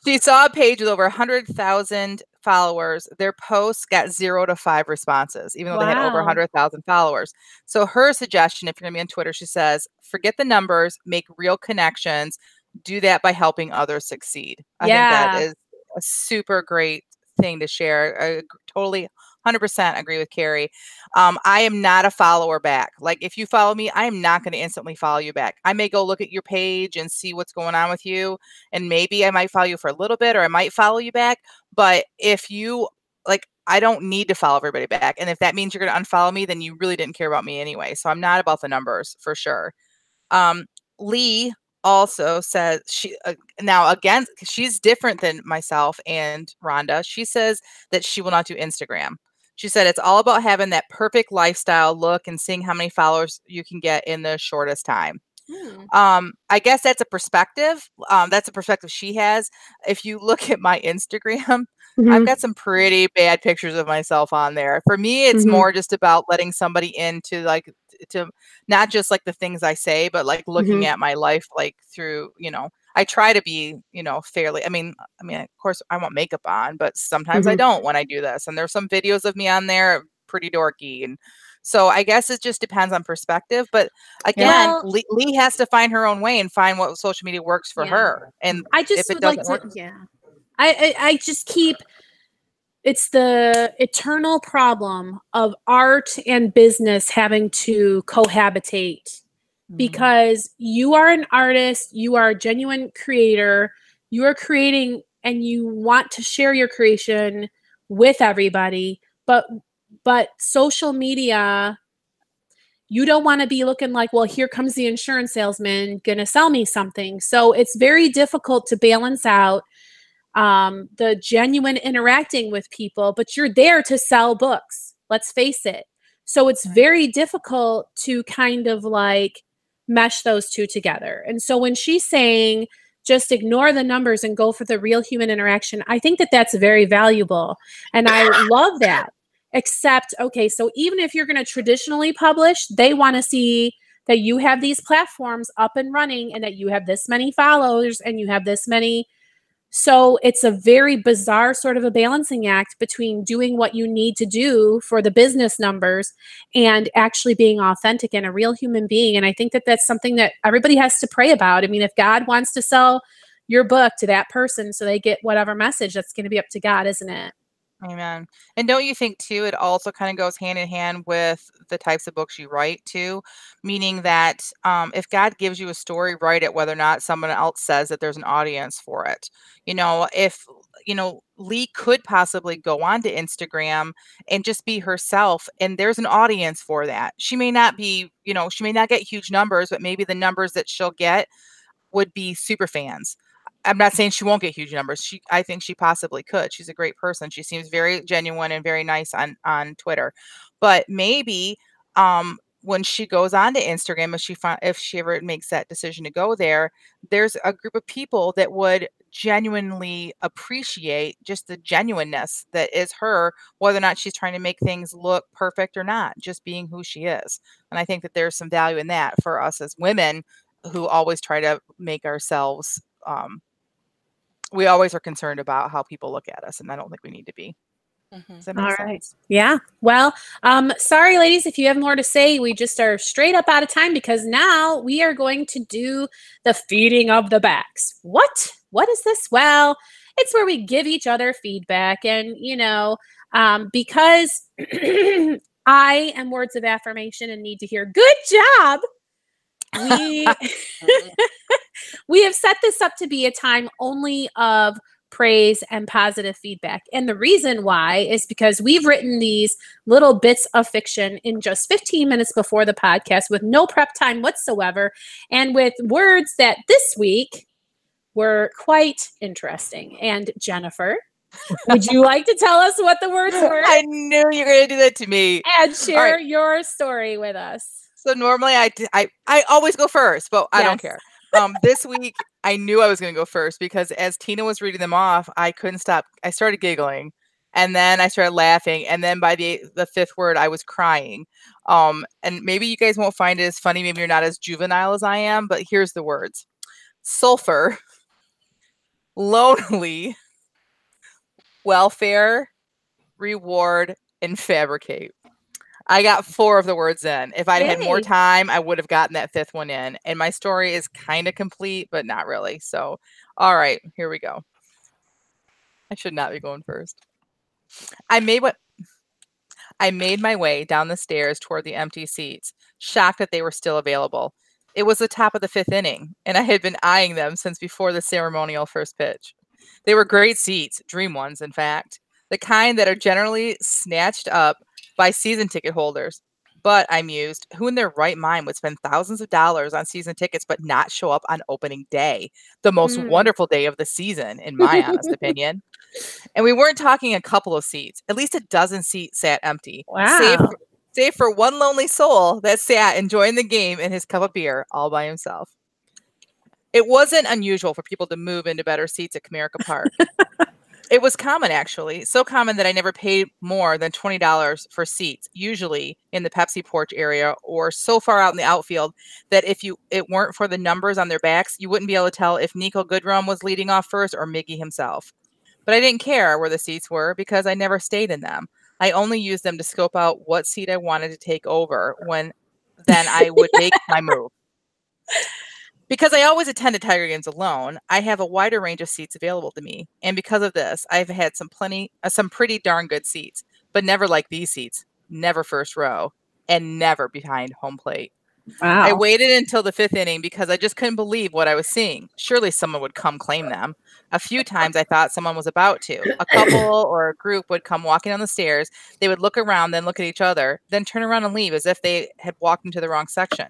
She saw a page with over 100,000 followers. Their posts got 0 to 5 responses, even though they had over 100,000 followers. So her suggestion, if you're going to be on Twitter, she says, forget the numbers, make real connections. Do that by helping others succeed. I think that is a super great thing to share. I totally 100% agree with Carrie. I am not a follower back. Like if you follow me, I am not going to instantly follow you back. I may go look at your page and see what's going on with you. And maybe I might follow you for a little bit, or I might follow you back. But if you I don't need to follow everybody back. And if that means you're going to unfollow me, then you really didn't care about me anyway. So I'm not about the numbers for sure. Lee also says now again, she's different than myself and Rhonda. She says that she will not do Instagram. She said it's all about having that perfect lifestyle look and seeing how many followers you can get in the shortest time. I guess that's a perspective. That's a perspective she has. If you look at my Instagram, I've got some pretty bad pictures of myself on there. For me, it's more just about letting somebody into to not just like the things I say, but like looking at my life, like through, I try to be, fairly, I mean, of course I want makeup on, but sometimes I don't when I do this. And there's some videos of me on there, pretty dorky. And so I guess it just depends on perspective. But again, Lee has to find her own way and find what social media works for her. And I just would like to, I just keep, it's the eternal problem of art and business having to cohabitate, because you are an artist, you are a genuine creator, you are creating and you want to share your creation with everybody, but social media, you don't want to be looking like, well, here comes the insurance salesman gonna sell me something. So it's very difficult to balance out the genuine interacting with people, but you're there to sell books. Let's face it. So it's very difficult to kind of like mesh those two together. And so when she's saying just ignore the numbers and go for the real human interaction, I think that that's very valuable. And I love that. Except, okay, so even if you're going to traditionally publish, they want to see that you have these platforms up and running and that you have this many followers and you have this many. So it's a very bizarre sort of a balancing act between doing what you need to do for the business numbers and actually being authentic and a real human being. And I think that that's something that everybody has to pray about. I mean, if God wants to sell your book to that person so they get whatever message, that's going to be up to God, isn't it? Amen. And don't you think too, it also kind of goes hand in hand with the types of books you write too, meaning that if God gives you a story, write it whether or not someone else says that there's an audience for it. If Lee could possibly go onto Instagram and just be herself, and there's an audience for that. She may not be, she may not get huge numbers, but maybe the numbers that she'll get would be super fans. I'm not saying she won't get huge numbers. I think she possibly could. She's a great person. She seems very genuine and very nice on Twitter. But maybe when she goes on to Instagram, if she ever makes that decision to go there, there's a group of people that would genuinely appreciate just the genuineness that is her, whether or not she's trying to make things look perfect or not, just being who she is. And I think that there's some value in that for us as women who always try to make ourselves we always are concerned about how people look at us, and I don't think we need to be. Does that make sense? Right. Yeah. Well, sorry, ladies, if you have more to say, we just are straight up out of time because now we are going to do the feeding of the backs. What? What is this? Well, it's where we give each other feedback, and because I am words of affirmation and need to hear "good job," we have set this up to be a time only of praise and positive feedback. And the reason why is because we've written these little bits of fiction in just 15 minutes before the podcast with no prep time whatsoever, and with words that this week were quite interesting. And Jennifer, would you like to tell us what the words were? I knew you were going to do that to me. And share your story with us. So normally I always go first, but I don't care. This week I knew I was going to go first because as Tina was reading them off, I couldn't stop. I started giggling, and then I started laughing, and then by the fifth word, I was crying. And maybe you guys won't find it as funny. Maybe you're not as juvenile as I am, but here's the words: sulfur, lonely, welfare, reward, and fabricate. I got 4 of the words in. If I'd had more time, I would have gotten that 5th one in. And my story is kind of complete, but not really. So, all right, here we go. I should not be going first. I made my way down the stairs toward the empty seats, shocked that they were still available. It was the top of the 5th inning, and I had been eyeing them since before the ceremonial first pitch. They were great seats, dream ones, in fact, the kind that are generally snatched up by season ticket holders. But I mused, who in their right mind would spend thousands of dollars on season tickets but not show up on opening day, the most wonderful day of the season, in my honest opinion? And we weren't talking a couple of seats. At least a dozen seats sat empty. Wow. Save for one lonely soul that sat enjoying the game and his cup of beer all by himself. It wasn't unusual for people to move into better seats at Comerica Park. It was common, actually. So common that I never paid more than $20 for seats, usually in the Pepsi porch area or so far out in the outfield that if it weren't for the numbers on their backs, you wouldn't be able to tell if Nico Goodrum was leading off first or Miggy himself. But I didn't care where the seats were because I never stayed in them. I only used them to scope out what seat I wanted to take over then I would make my move. Because I always attended Tiger games alone, I have a wider range of seats available to me. And because of this, I've had some pretty darn good seats, but never like these seats, never first row, and never behind home plate. Wow. I waited until the 5th inning because I just couldn't believe what I was seeing. Surely someone would come claim them. A few times I thought someone was about to. A couple or a group would come walking down the stairs. They would look around, then look at each other, then turn around and leave as if they had walked into the wrong section.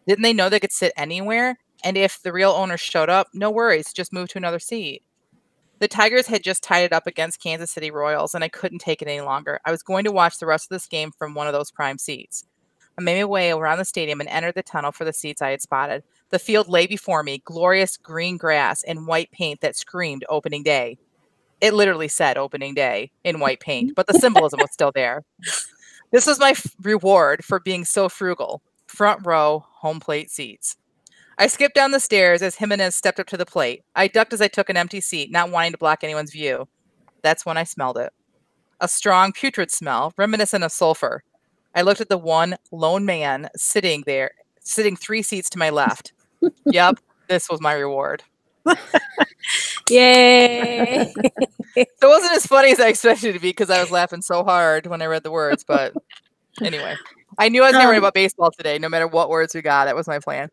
Didn't they know they could sit anywhere? And if the real owner showed up, no worries, just move to another seat. The Tigers had just tied it up against Kansas City Royals, and I couldn't take it any longer. I was going to watch the rest of this game from one of those prime seats. I made my way around the stadium and entered the tunnel for the seats I had spotted. The field lay before me, glorious green grass and white paint that screamed opening day. It literally said opening day in white paint, but the symbolism was still there. This was my reward for being so frugal. Front row, home plate seats. I skipped down the stairs as Jimenez stepped up to the plate. I ducked as I took an empty seat, not wanting to block anyone's view. That's when I smelled it. A strong, putrid smell, reminiscent of sulfur. I looked at the one lone man sitting 3 seats to my left. Yep, this was my reward. Yay. It wasn't as funny as I expected it to be because I was laughing so hard when I read the words, but anyway. I knew I was going to write about baseball today, no matter what words we got. That was my plan.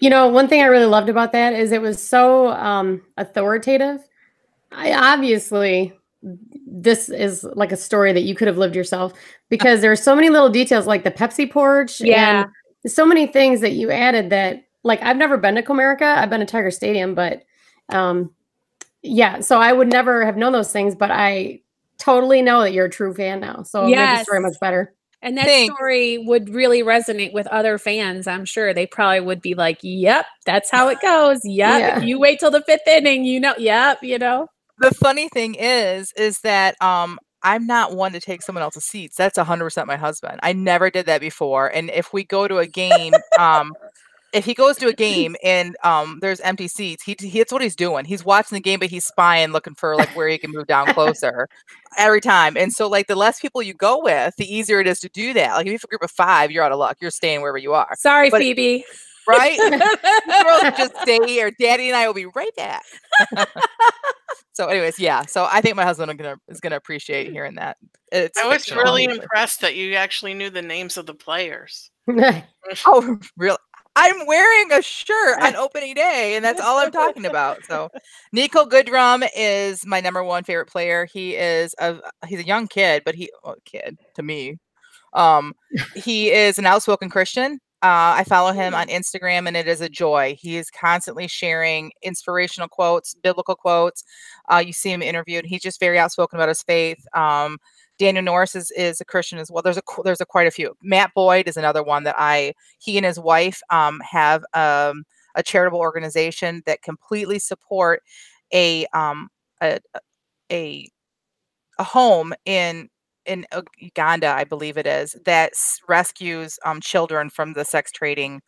You know, one thing I really loved about that is it was so authoritative. Obviously, this is like a story that you could have lived yourself because there are so many little details like the Pepsi porch. Yeah. And so many things that you added that, like, I've never been to Comerica. I've been to Tiger Stadium, but yeah, so I would never have known those things, but I totally know that you're a true fan now. So it made the story much better. And that story would really resonate with other fans. I'm sure they probably would be like, yep, that's how it goes. Yep. Yeah. If you wait till the 5th inning, you know, yep, you know. The funny thing is that I'm not one to take someone else's seats. That's 100% my husband. I never did that before. And if we go to a game, if he goes to a game and there's empty seats, that's what he's doing. He's watching the game, but he's spying, looking for like where he can move down closer every time. And so like the less people you go with, the easier it is to do that. Like if you have a group of 5, you're out of luck. You're staying wherever you are. Sorry, Phoebe. Right? You girls just stay here. Daddy and I will be right back. So anyways, yeah. So I think my husband is gonna appreciate hearing that. I was really impressed that you actually knew the names of the players. Oh, really? I'm wearing a shirt on opening day, and that's all I'm talking about. So, Nico Goodrum is my number 1 favorite player. He's a young kid, but kid to me. He is an outspoken Christian. I follow him on Instagram, and it is a joy. He is constantly sharing inspirational quotes, biblical quotes. You see him interviewed. He's just very outspoken about his faith. Daniel Norris is a Christian as well. There's quite a few. Matt Boyd is another one that he and his wife have a charitable organization that completely support a home in Uganda, I believe it is, that rescues children from the sex trading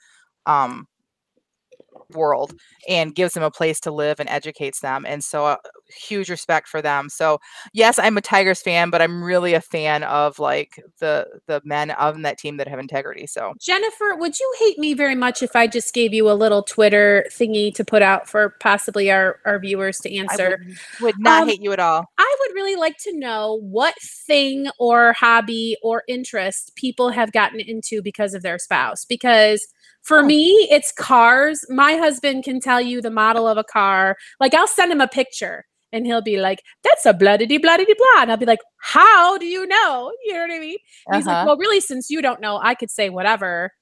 world and gives them a place to live and educates them. And so huge respect for them. So yes, I'm a Tigers fan, but I'm really a fan of like the men on that team that have integrity. So Jennifer, would you hate me very much if I just gave you a little Twitter thingy to put out for possibly our viewers to answer? I would not hate you at all. I would really like to know what thing or hobby or interest people have gotten into because of their spouse. Because for me, it's cars. My husband can tell you the model of a car. Like I'll send him a picture and he'll be like, that's a blah-de-dee, blah-de-dee, blah. And I'll be like, how do you know? You know what I mean? And he's like, well, really, since you don't know, I could say whatever.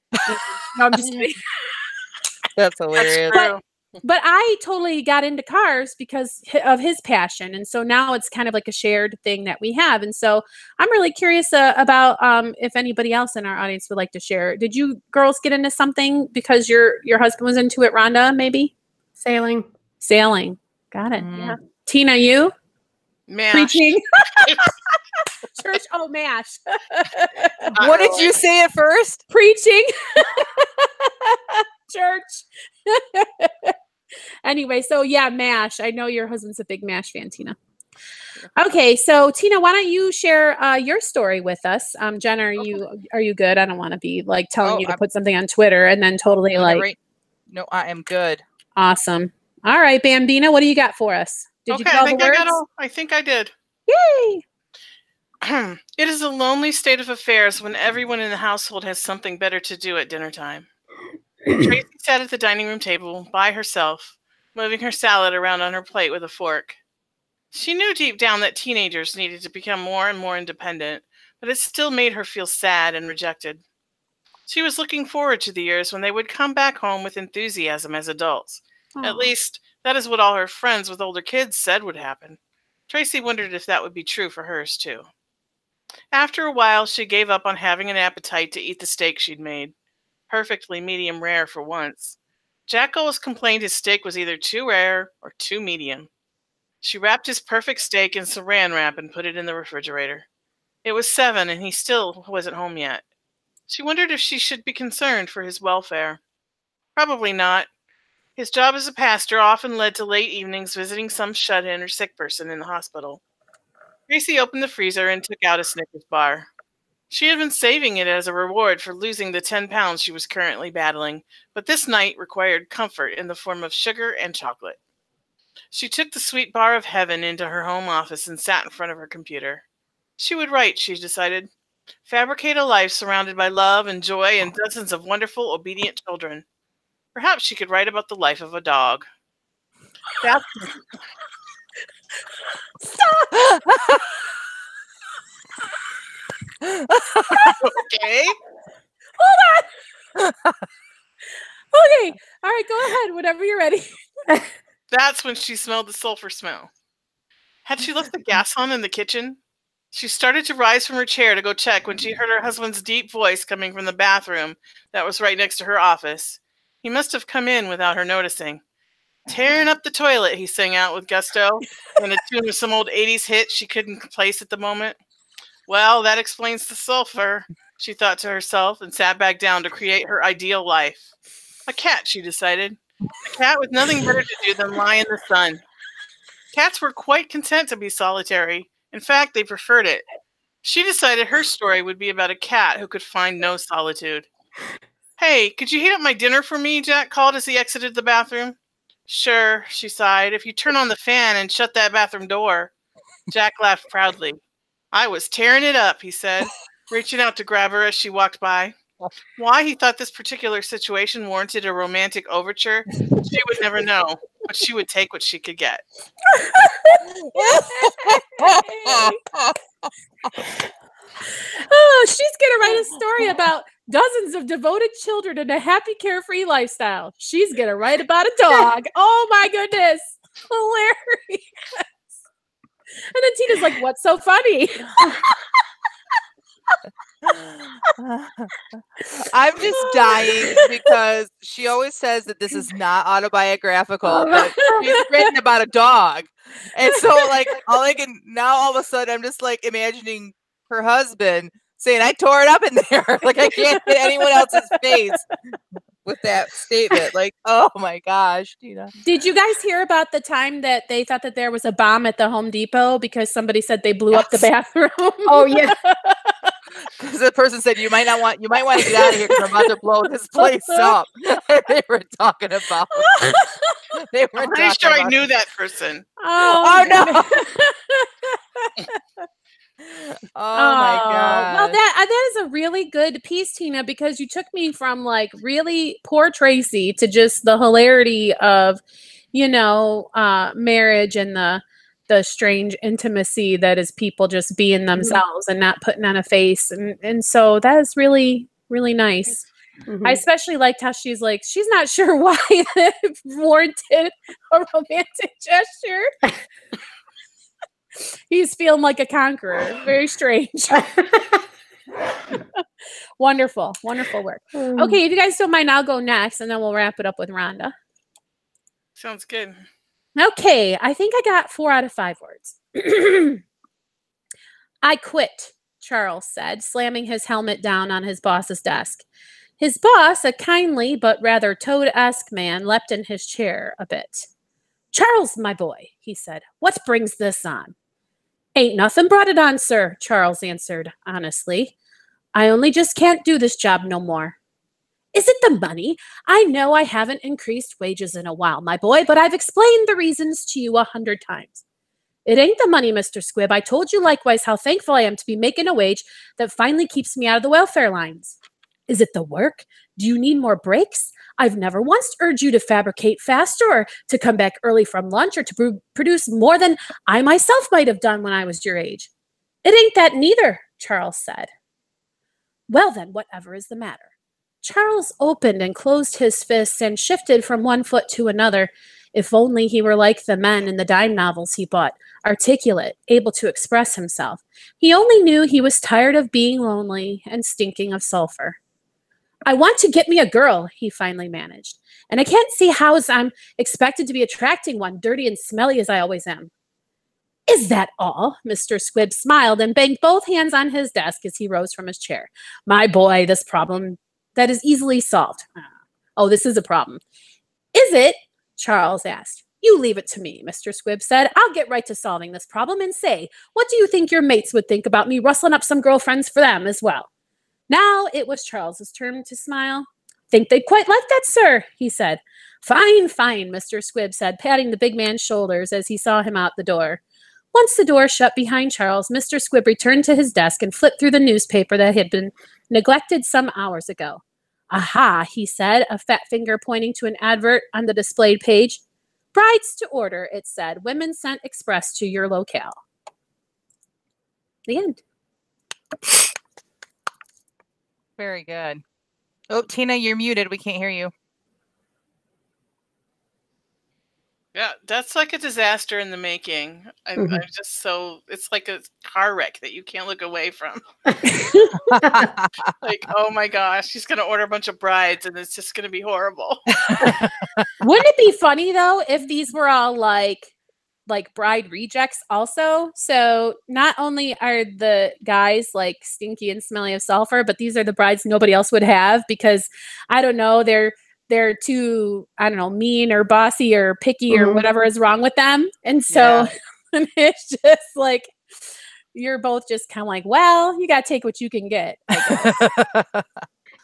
No, I'm just kidding. That's hilarious. But I totally got into cars because of his passion. And so now it's kind of like a shared thing that we have. And so I'm really curious about if anybody else in our audience would like to share. Did you girls get into something because your husband was into it, Rhonda, maybe? Sailing. Got it. Yeah. Tina, you? MASH. Preaching? Church. Oh, MASH. What did you say at first? Preaching. Church. Anyway, so yeah, MASH. I know your husband's a big MASH fan, Tina. Okay, so Tina, why don't you share your story with us? Jen, are you good? I don't want to be like telling you to put something on Twitter and then totally No, I am good. Awesome. All right, Bambina, what do you got for us? Did you get all the words? I think I did. Yay! It is a lonely state of affairs when everyone in the household has something better to do at dinner time. Tracy sat at the dining room table by herself, moving her salad around on her plate with a fork. She knew deep down that teenagers needed to become more and more independent, but it still made her feel sad and rejected. She was looking forward to the years when they would come back home with enthusiasm as adults. At least That is what all her friends with older kids said would happen. Tracy wondered if that would be true for hers, too. After a while, she gave up on having an appetite to eat the steak she'd made. Perfectly medium rare for once. Jack always complained his steak was either too rare or too medium. She wrapped his perfect steak in saran wrap and put it in the refrigerator. It was 7 and he still wasn't home yet. She wondered if she should be concerned for his welfare. Probably not. His job as a pastor often led to late evenings visiting some shut-in or sick person in the hospital. Tracy opened the freezer and took out a Snickers bar. She had been saving it as a reward for losing the 10 pounds she was currently battling, but this night required comfort in the form of sugar and chocolate. She took the sweet bar of heaven into her home office and sat in front of her computer. She would write, she decided. Fabricate a life surrounded by love and joy and dozens of wonderful, obedient children. Perhaps she could write about the life of a dog. That's okay. Hold on. Okay. All right, go ahead. Whenever you're ready. That's when she smelled the sulfur smell. Had she left the gas on in the kitchen? She started to rise from her chair to go check when she heard her husband's deep voice coming from the bathroom that was right next to her office. He must have come in without her noticing. Tearing up the toilet, he sang out with gusto, in a tune of some old 80s hit she couldn't place at the moment. Well, that explains the sulfur, she thought to herself, and sat back down to create her ideal life. A cat, she decided. A cat with nothing better to do than lie in the sun. Cats were quite content to be solitary. In fact, they preferred it. She decided her story would be about a cat who could find no solitude. Hey, could you heat up my dinner for me? Jack called as he exited the bathroom. Sure, she sighed, if you turn on the fan and shut that bathroom door. Jack laughed proudly. I was tearing it up, he said, reaching out to grab her as she walked by. Why he thought this particular situation warranted a romantic overture, she would never know, but she would take what she could get. Oh, she's going to write a story about dozens of devoted children and a happy, carefree lifestyle. She's going to write about a dog. Oh, my goodness. Hilarious. And then Tina's like, what's so funny? I'm just dying because she always says that this is not autobiographical, but she's written about a dog. And so, like, all of a sudden, I'm just like imagining her husband saying, I tore it up in there. Like, I can't hit anyone else's face with that statement. Like, oh my gosh, Tina. Did you guys hear about the time that they thought that there was a bomb at the Home Depot because somebody said they blew up the bathroom? Oh, yeah. Because the person said you might want to get out of here because I'm about to blow this place up. They were talking about. I'm pretty sure I knew that person. Oh no! Oh my god! Well, that is a really good piece, Tina, because you took me from like really poor Tracy to just the hilarity of, marriage and the strange intimacy that is people just being themselves and not putting on a face. And so that is really, really nice. Mm-hmm. I especially liked how she's like, she's not sure why it warranted a romantic gesture. He's feeling like a conqueror. Very strange. Wonderful. Wonderful work. Okay, if you guys don't mind, I'll go next and then we'll wrap it up with Rhonda. Sounds good. Okay, I think I got 4 out of 5 words. I quit, Charles said, slamming his helmet down on his boss's desk. His boss, a kindly but rather toad-esque man, leapt in his chair a bit. Charles, my boy, he said, what brings this on? Ain't nothing brought it on, sir, Charles answered honestly. I only just can't do this job no more. Is it the money? I know I haven't increased wages in a while, my boy, but I've explained the reasons to you 100 times. It ain't the money, Mr. Squibb. I told you likewise how thankful I am to be making a wage that finally keeps me out of the welfare lines. Is it the work? Do you need more breaks? I've never once urged you to fabricate faster or to come back early from lunch or to produce more than I myself might have done when I was your age. It ain't that neither, Charles said. Well then, whatever is the matter? Charles opened and closed his fists and shifted from one foot to another. If only he were like the men in the dime novels he bought, articulate, able to express himself. He only knew he was tired of being lonely and stinking of sulfur. I want to get me a girl, he finally managed. And I can't see how I'm expected to be attracting one, dirty and smelly as I always am. Is that all? Mr. Squibb smiled and banged both hands on his desk as he rose from his chair. My boy, this problem that is easily solved. Oh, this is a problem. Is it? Charles asked. You leave it to me, Mr. Squibb said. I'll get right to solving this problem and say, what do you think your mates would think about me rustling up some girlfriends for them as well? Now it was Charles's turn to smile. Think they'd quite like that, sir, he said. Fine, fine, Mr. Squibb said, patting the big man's shoulders as he saw him out the door. Once the door shut behind Charles, Mr. Squibb returned to his desk and flipped through the newspaper that had been neglected some hours ago. Aha, he said, a fat finger pointing to an advert on the displayed page. Brides to order, it said. Women sent express to your locale. The end. Very good. Oh, Tina, you're muted. We can't hear you. Yeah, that's like a disaster in the making. I'm just so, it's like a car wreck that you can't look away from. Like, oh my gosh, she's going to order a bunch of brides and it's just going to be horrible. Wouldn't it be funny, though, if these were all like bride rejects also? So not only are the guys like stinky and smelly of sulfur, but these are the brides nobody else would have because, I don't know, they're too, I don't know, mean or bossy or picky or whatever is wrong with them. And so it's just like, you're both just kind of like, well, you got to take what you can get, I guess.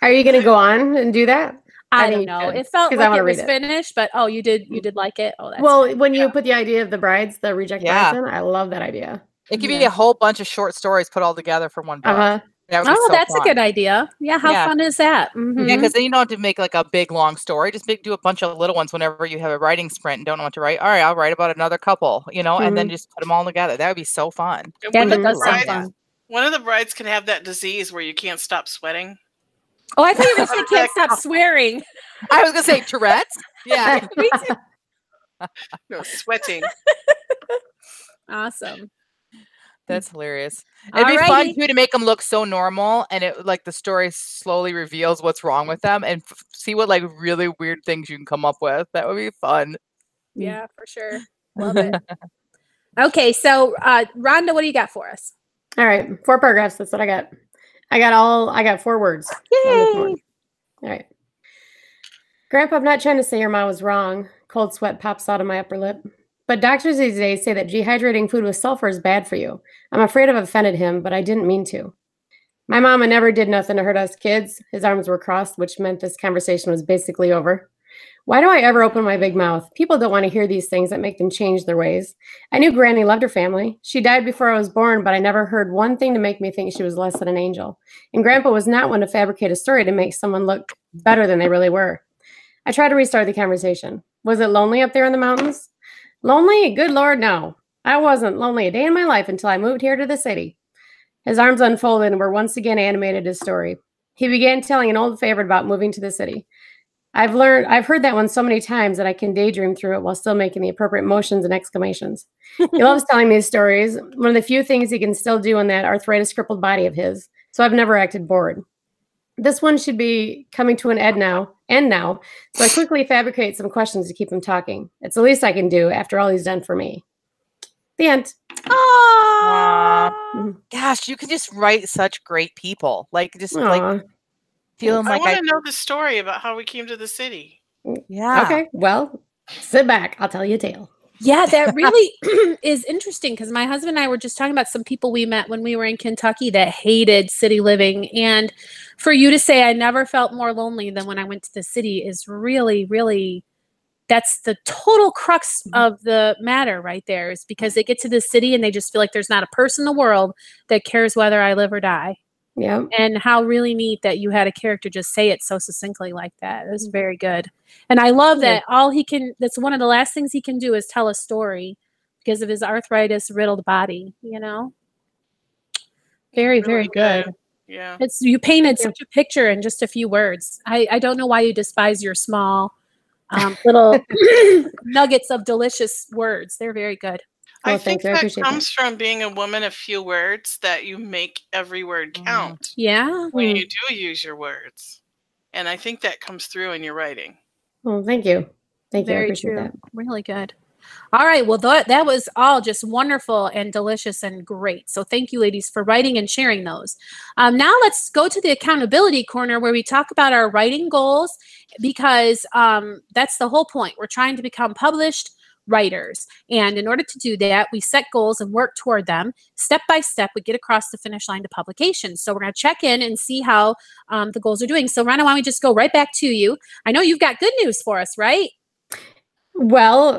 Are you going to go on and do that? I don't know. It felt like it was finished, but you did like it? Oh, that's well, fine. when you put the idea of the brides, the reject brides in, I love that idea. It could be a whole bunch of short stories put all together for one book. Oh, that's a good idea. Yeah, how fun is that? Yeah, because then you don't have to make like a big long story. Just do a bunch of little ones whenever you have a writing sprint and don't know what to write. All right, I'll write about another couple, and then just put them all together. That would be so fun. Yeah, that does sound fun. One of the brides can have that disease where you can't stop sweating. Oh, I thought you were going to say can't stop swearing. I was going to say Tourette's. Yeah. Me too. No, sweating. Awesome. That's hilarious. It'd be fun too to make them look so normal, and it like the story slowly reveals what's wrong with them, and see what like really weird things you can come up with. That would be fun. Yeah, for sure. Love it. Okay, so Rhonda, what do you got for us? All right, 4 paragraphs. That's what I got. I got 4 words. Yay! All right. Grandpa, I'm not trying to say your mom was wrong. Cold sweat pops out of my upper lip. But doctors these days say that dehydrating food with sulfur is bad for you. I'm afraid I've offended him, but I didn't mean to. My mama never did nothing to hurt us kids. His arms were crossed, which meant this conversation was basically over. Why do I ever open my big mouth? People don't want to hear these things that make them change their ways. I knew Granny loved her family. She died before I was born, but I never heard one thing to make me think she was less than an angel. And Grandpa was not one to fabricate a story to make someone look better than they really were. I tried to restart the conversation. Was it lonely up there in the mountains? Lonely? Good Lord, no. I wasn't lonely a day in my life until I moved here to the city. His arms unfolded and were once again animated his story. He began telling an old favorite about moving to the city. I've heard that one so many times that I can daydream through it while still making the appropriate motions and exclamations. He loves telling these stories, one of the few things he can still do in that arthritis-crippled body of his, so I've never acted bored. This one should be coming to an end now, so I quickly fabricate some questions to keep him talking. It's the least I can do after all he's done for me. The end. Gosh, you can just write such great people. Like, just like feeling like I want to know the story about how we came to the city. Yeah. Okay, well, sit back. I'll tell you a tale. Yeah, that really is interesting because my husband and I were just talking about some people we met when we were in Kentucky that hated city living. And for you to say I never felt more lonely than when I went to the city is really, really, that's the total crux of the matter right there, is because they get to the city and they just feel like there's not a person in the world that cares whether I live or die. Yeah. And how really neat that you had a character just say it so succinctly like that. It was very good. And I love that that's one of the last things he can do is tell a story because of his arthritis riddled body, Very, very good. Yeah. You painted such a picture in just a few words. I don't know why you despise your small little nuggets of delicious words. They're very good. I Oh, think thank you. I that appreciate comes from being a woman of few words, that you make every word count Yeah. when Mm. you do use your words. And I think that comes through in your writing. Well, thank you. Thank you. I Very appreciate true. that. Really good. All right. Well, that was all just wonderful and delicious and great. So thank you, ladies, for writing and sharing those. Now let's go to the accountability corner where we talk about our writing goals, because that's the whole point. We're trying to become published writers. And in order to do that, we set goals and work toward them. Step by step, we get across the finish line to publication. So we're going to check in and see how the goals are doing. So Rhonda, why don't we just go right back to you? I know you've got good news for us, right? Well,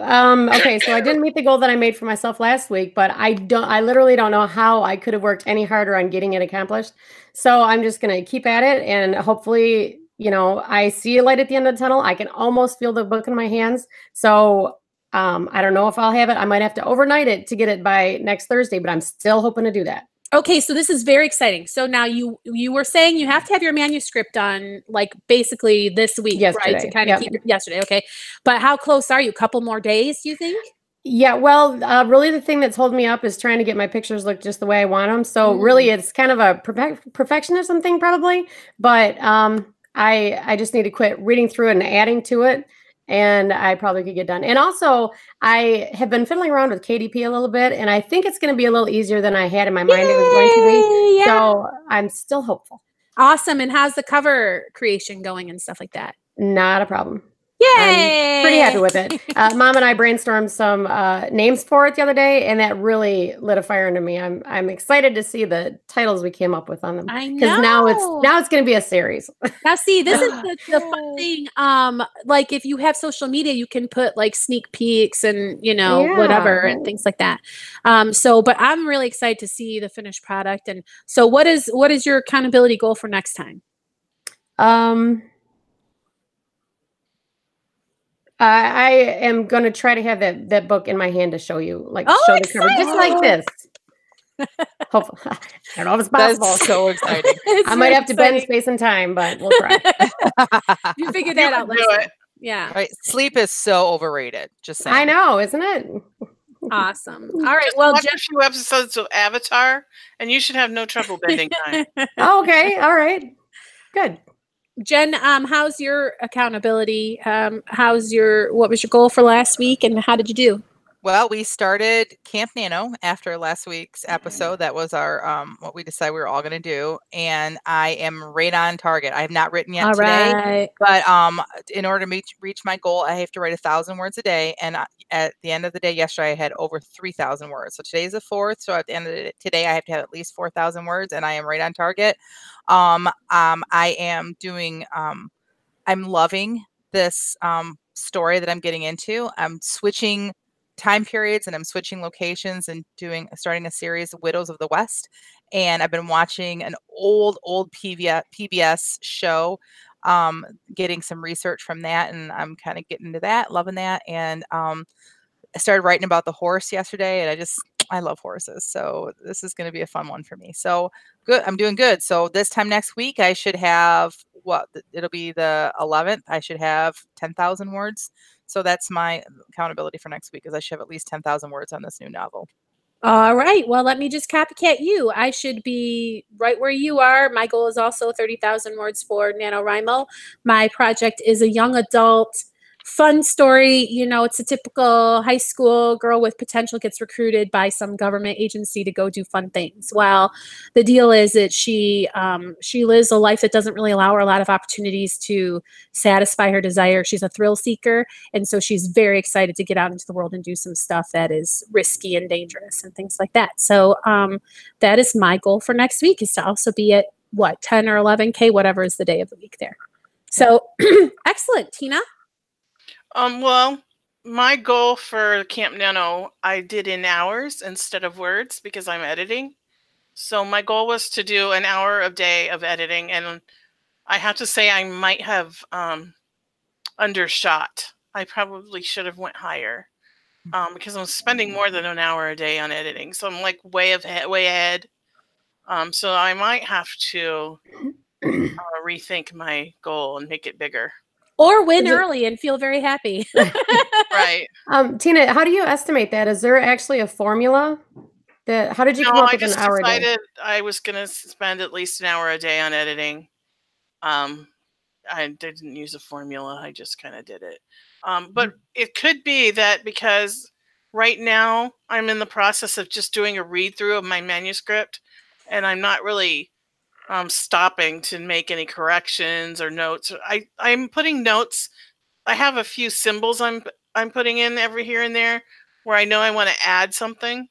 okay, so I didn't meet the goal that I made for myself last week, but I literally don't know how I could have worked any harder on getting it accomplished. So I'm just going to keep at it, and hopefully, I see a light at the end of the tunnel. I can almost feel the book in my hands. So I don't know if I'll have it. I might have to overnight it to get it by next Thursday, but I'm still hoping to do that. Okay, so this is very exciting. So now you were saying you have to have your manuscript done like basically this week, right? To Yesterday, kind of yep. keep it yesterday. Okay. But how close are you? A couple more days, you think? Yeah, well, really the thing that's holding me up is trying to get my pictures look just the way I want them. So really it's kind of a perfectionism thing probably, but I just need to quit reading through it and adding to it, and I probably could get done. And also I have been fiddling around with KDP a little bit, and I think it's going to be a little easier than I had in my mind it was going to be. Yay, yeah. So I'm still hopeful. Awesome. And how's the cover creation going and stuff like that? Not a problem. Yay! I'm pretty happy with it. Mom and I brainstormed some names for it the other day, and that really lit a fire into me. I'm excited to see the titles we came up with on them. I Because now it's going to be a series. Now, see, this is the fun thing. Like if you have social media, you can put like sneak peeks and whatever and things like that. But I'm really excited to see the finished product. And so, what is your accountability goal for next time? I am going to try to have that book in my hand to show you, show the cover, just like this. Hopefully, I don't know if it's possible. That's so exciting. I might have to bend space and time, but we'll try. You figured that out. Do it. Yeah. Right. Sleep is so overrated. Just saying. I know, isn't it? Awesome. All right. Well, watch a few episodes of Avatar, and you should have no trouble bending time. Okay. All right. Good. Jen, how's your accountability? What was your goal for last week, and how did you do? Well, we started Camp Nano after last week's episode. That was our what we decided we were all going to do, and I am right on target. I have not written yet today, but in order to reach my goal, I have to write 1,000 words a day. And at the end of the day, yesterday I had over 3,000 words. So today's the 4th. So at the end of today, I have to have at least 4,000 words, and I am right on target. I am doing. I'm loving this story that I'm getting into. I'm switching time periods and I'm switching locations and starting a series of Widows of the West. And I've been watching an old PBS show, getting some research from that. And I'm kind of getting into that, loving that. And I started writing about the horse yesterday, and I love horses. So this is going to be a fun one for me. So good. I'm doing good. So this time next week, I should have it'll be the 11th. I should have 10,000 words. So that's my accountability for next week, is I should have at least 10,000 words on this new novel. All right. Well, let me just copycat you. I should be right where you are. My goal is also 30,000 words for NaNoWriMo. My project is a young adult fun story. It's a typical high school girl with potential gets recruited by some government agency to go do fun things. Well, the deal is that she lives a life that doesn't really allow her a lot of opportunities to satisfy her desire. She's a thrill seeker, and so she's very excited to get out into the world and do some stuff that is risky and dangerous and things like that. So that is my goal for next week, is to also be at 10 or 11K, whatever is the day of the week there. So excellent. Tina? Well, my goal for Camp Nano, I did in hours instead of words because I'm editing. So my goal was to do an hour a day of editing, and I have to say I might have undershot. I probably should have went higher because I'm spending more than an hour a day on editing. So I'm like way ahead. So I might have to rethink my goal and make it bigger. Or win Is it- early and feel very happy. Right. Tina, how do you estimate that? Is there actually a formula? How did you No, come up I with an just hour a day? decided I was going to spend at least an hour a day on editing. I didn't use a formula. I just kind of did it. But it could be that because right now I'm in the process of just doing a read through of my manuscript, and I'm not really stopping to make any corrections or notes. I'm putting notes. I have a few symbols I'm putting in every here and there where I know I want to add something.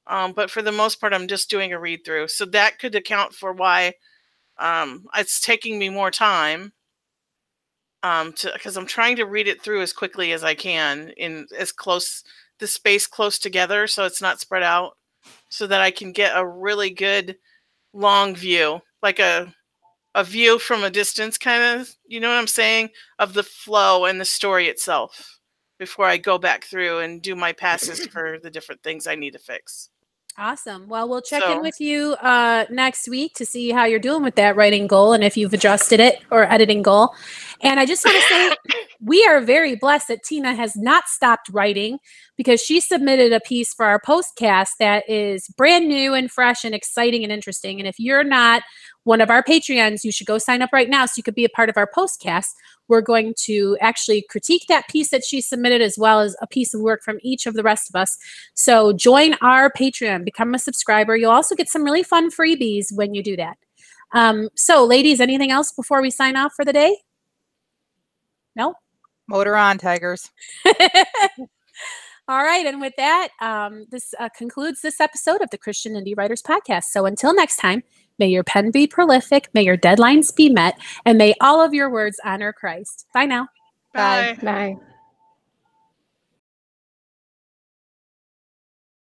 But for the most part, I'm just doing a read through. So that could account for why it's taking me more time. Because I'm trying to read it through as quickly as I can in as close the space close together, so it's not spread out, so that I can get a really good long view, like a view from a distance, kind of, you know what I'm saying, of the flow and the story itself before I go back through and do my passes for the different things I need to fix. Awesome. Well, we'll check in So- with you next week to see how you're doing with that writing goal and if you've adjusted it or editing goal. And I just want to say we are very blessed that Tina has not stopped writing because she submitted a piece for our postcast that is brand new and fresh and exciting and interesting. And if you're not one of our Patreons, you should go sign up right now so you could be a part of our postcast. We're going to actually critique that piece that she submitted as well as a piece of work from each of the rest of us. So join our Patreon, become a subscriber. You'll also get some really fun freebies when you do that. So ladies, anything else before we sign off for the day? No? Motor on, Tigers. All right. And with that, this concludes this episode of the Christian Indie Writers Podcast. So until next time, may your pen be prolific, may your deadlines be met, and may all of your words honor Christ. Bye now. Bye. Bye.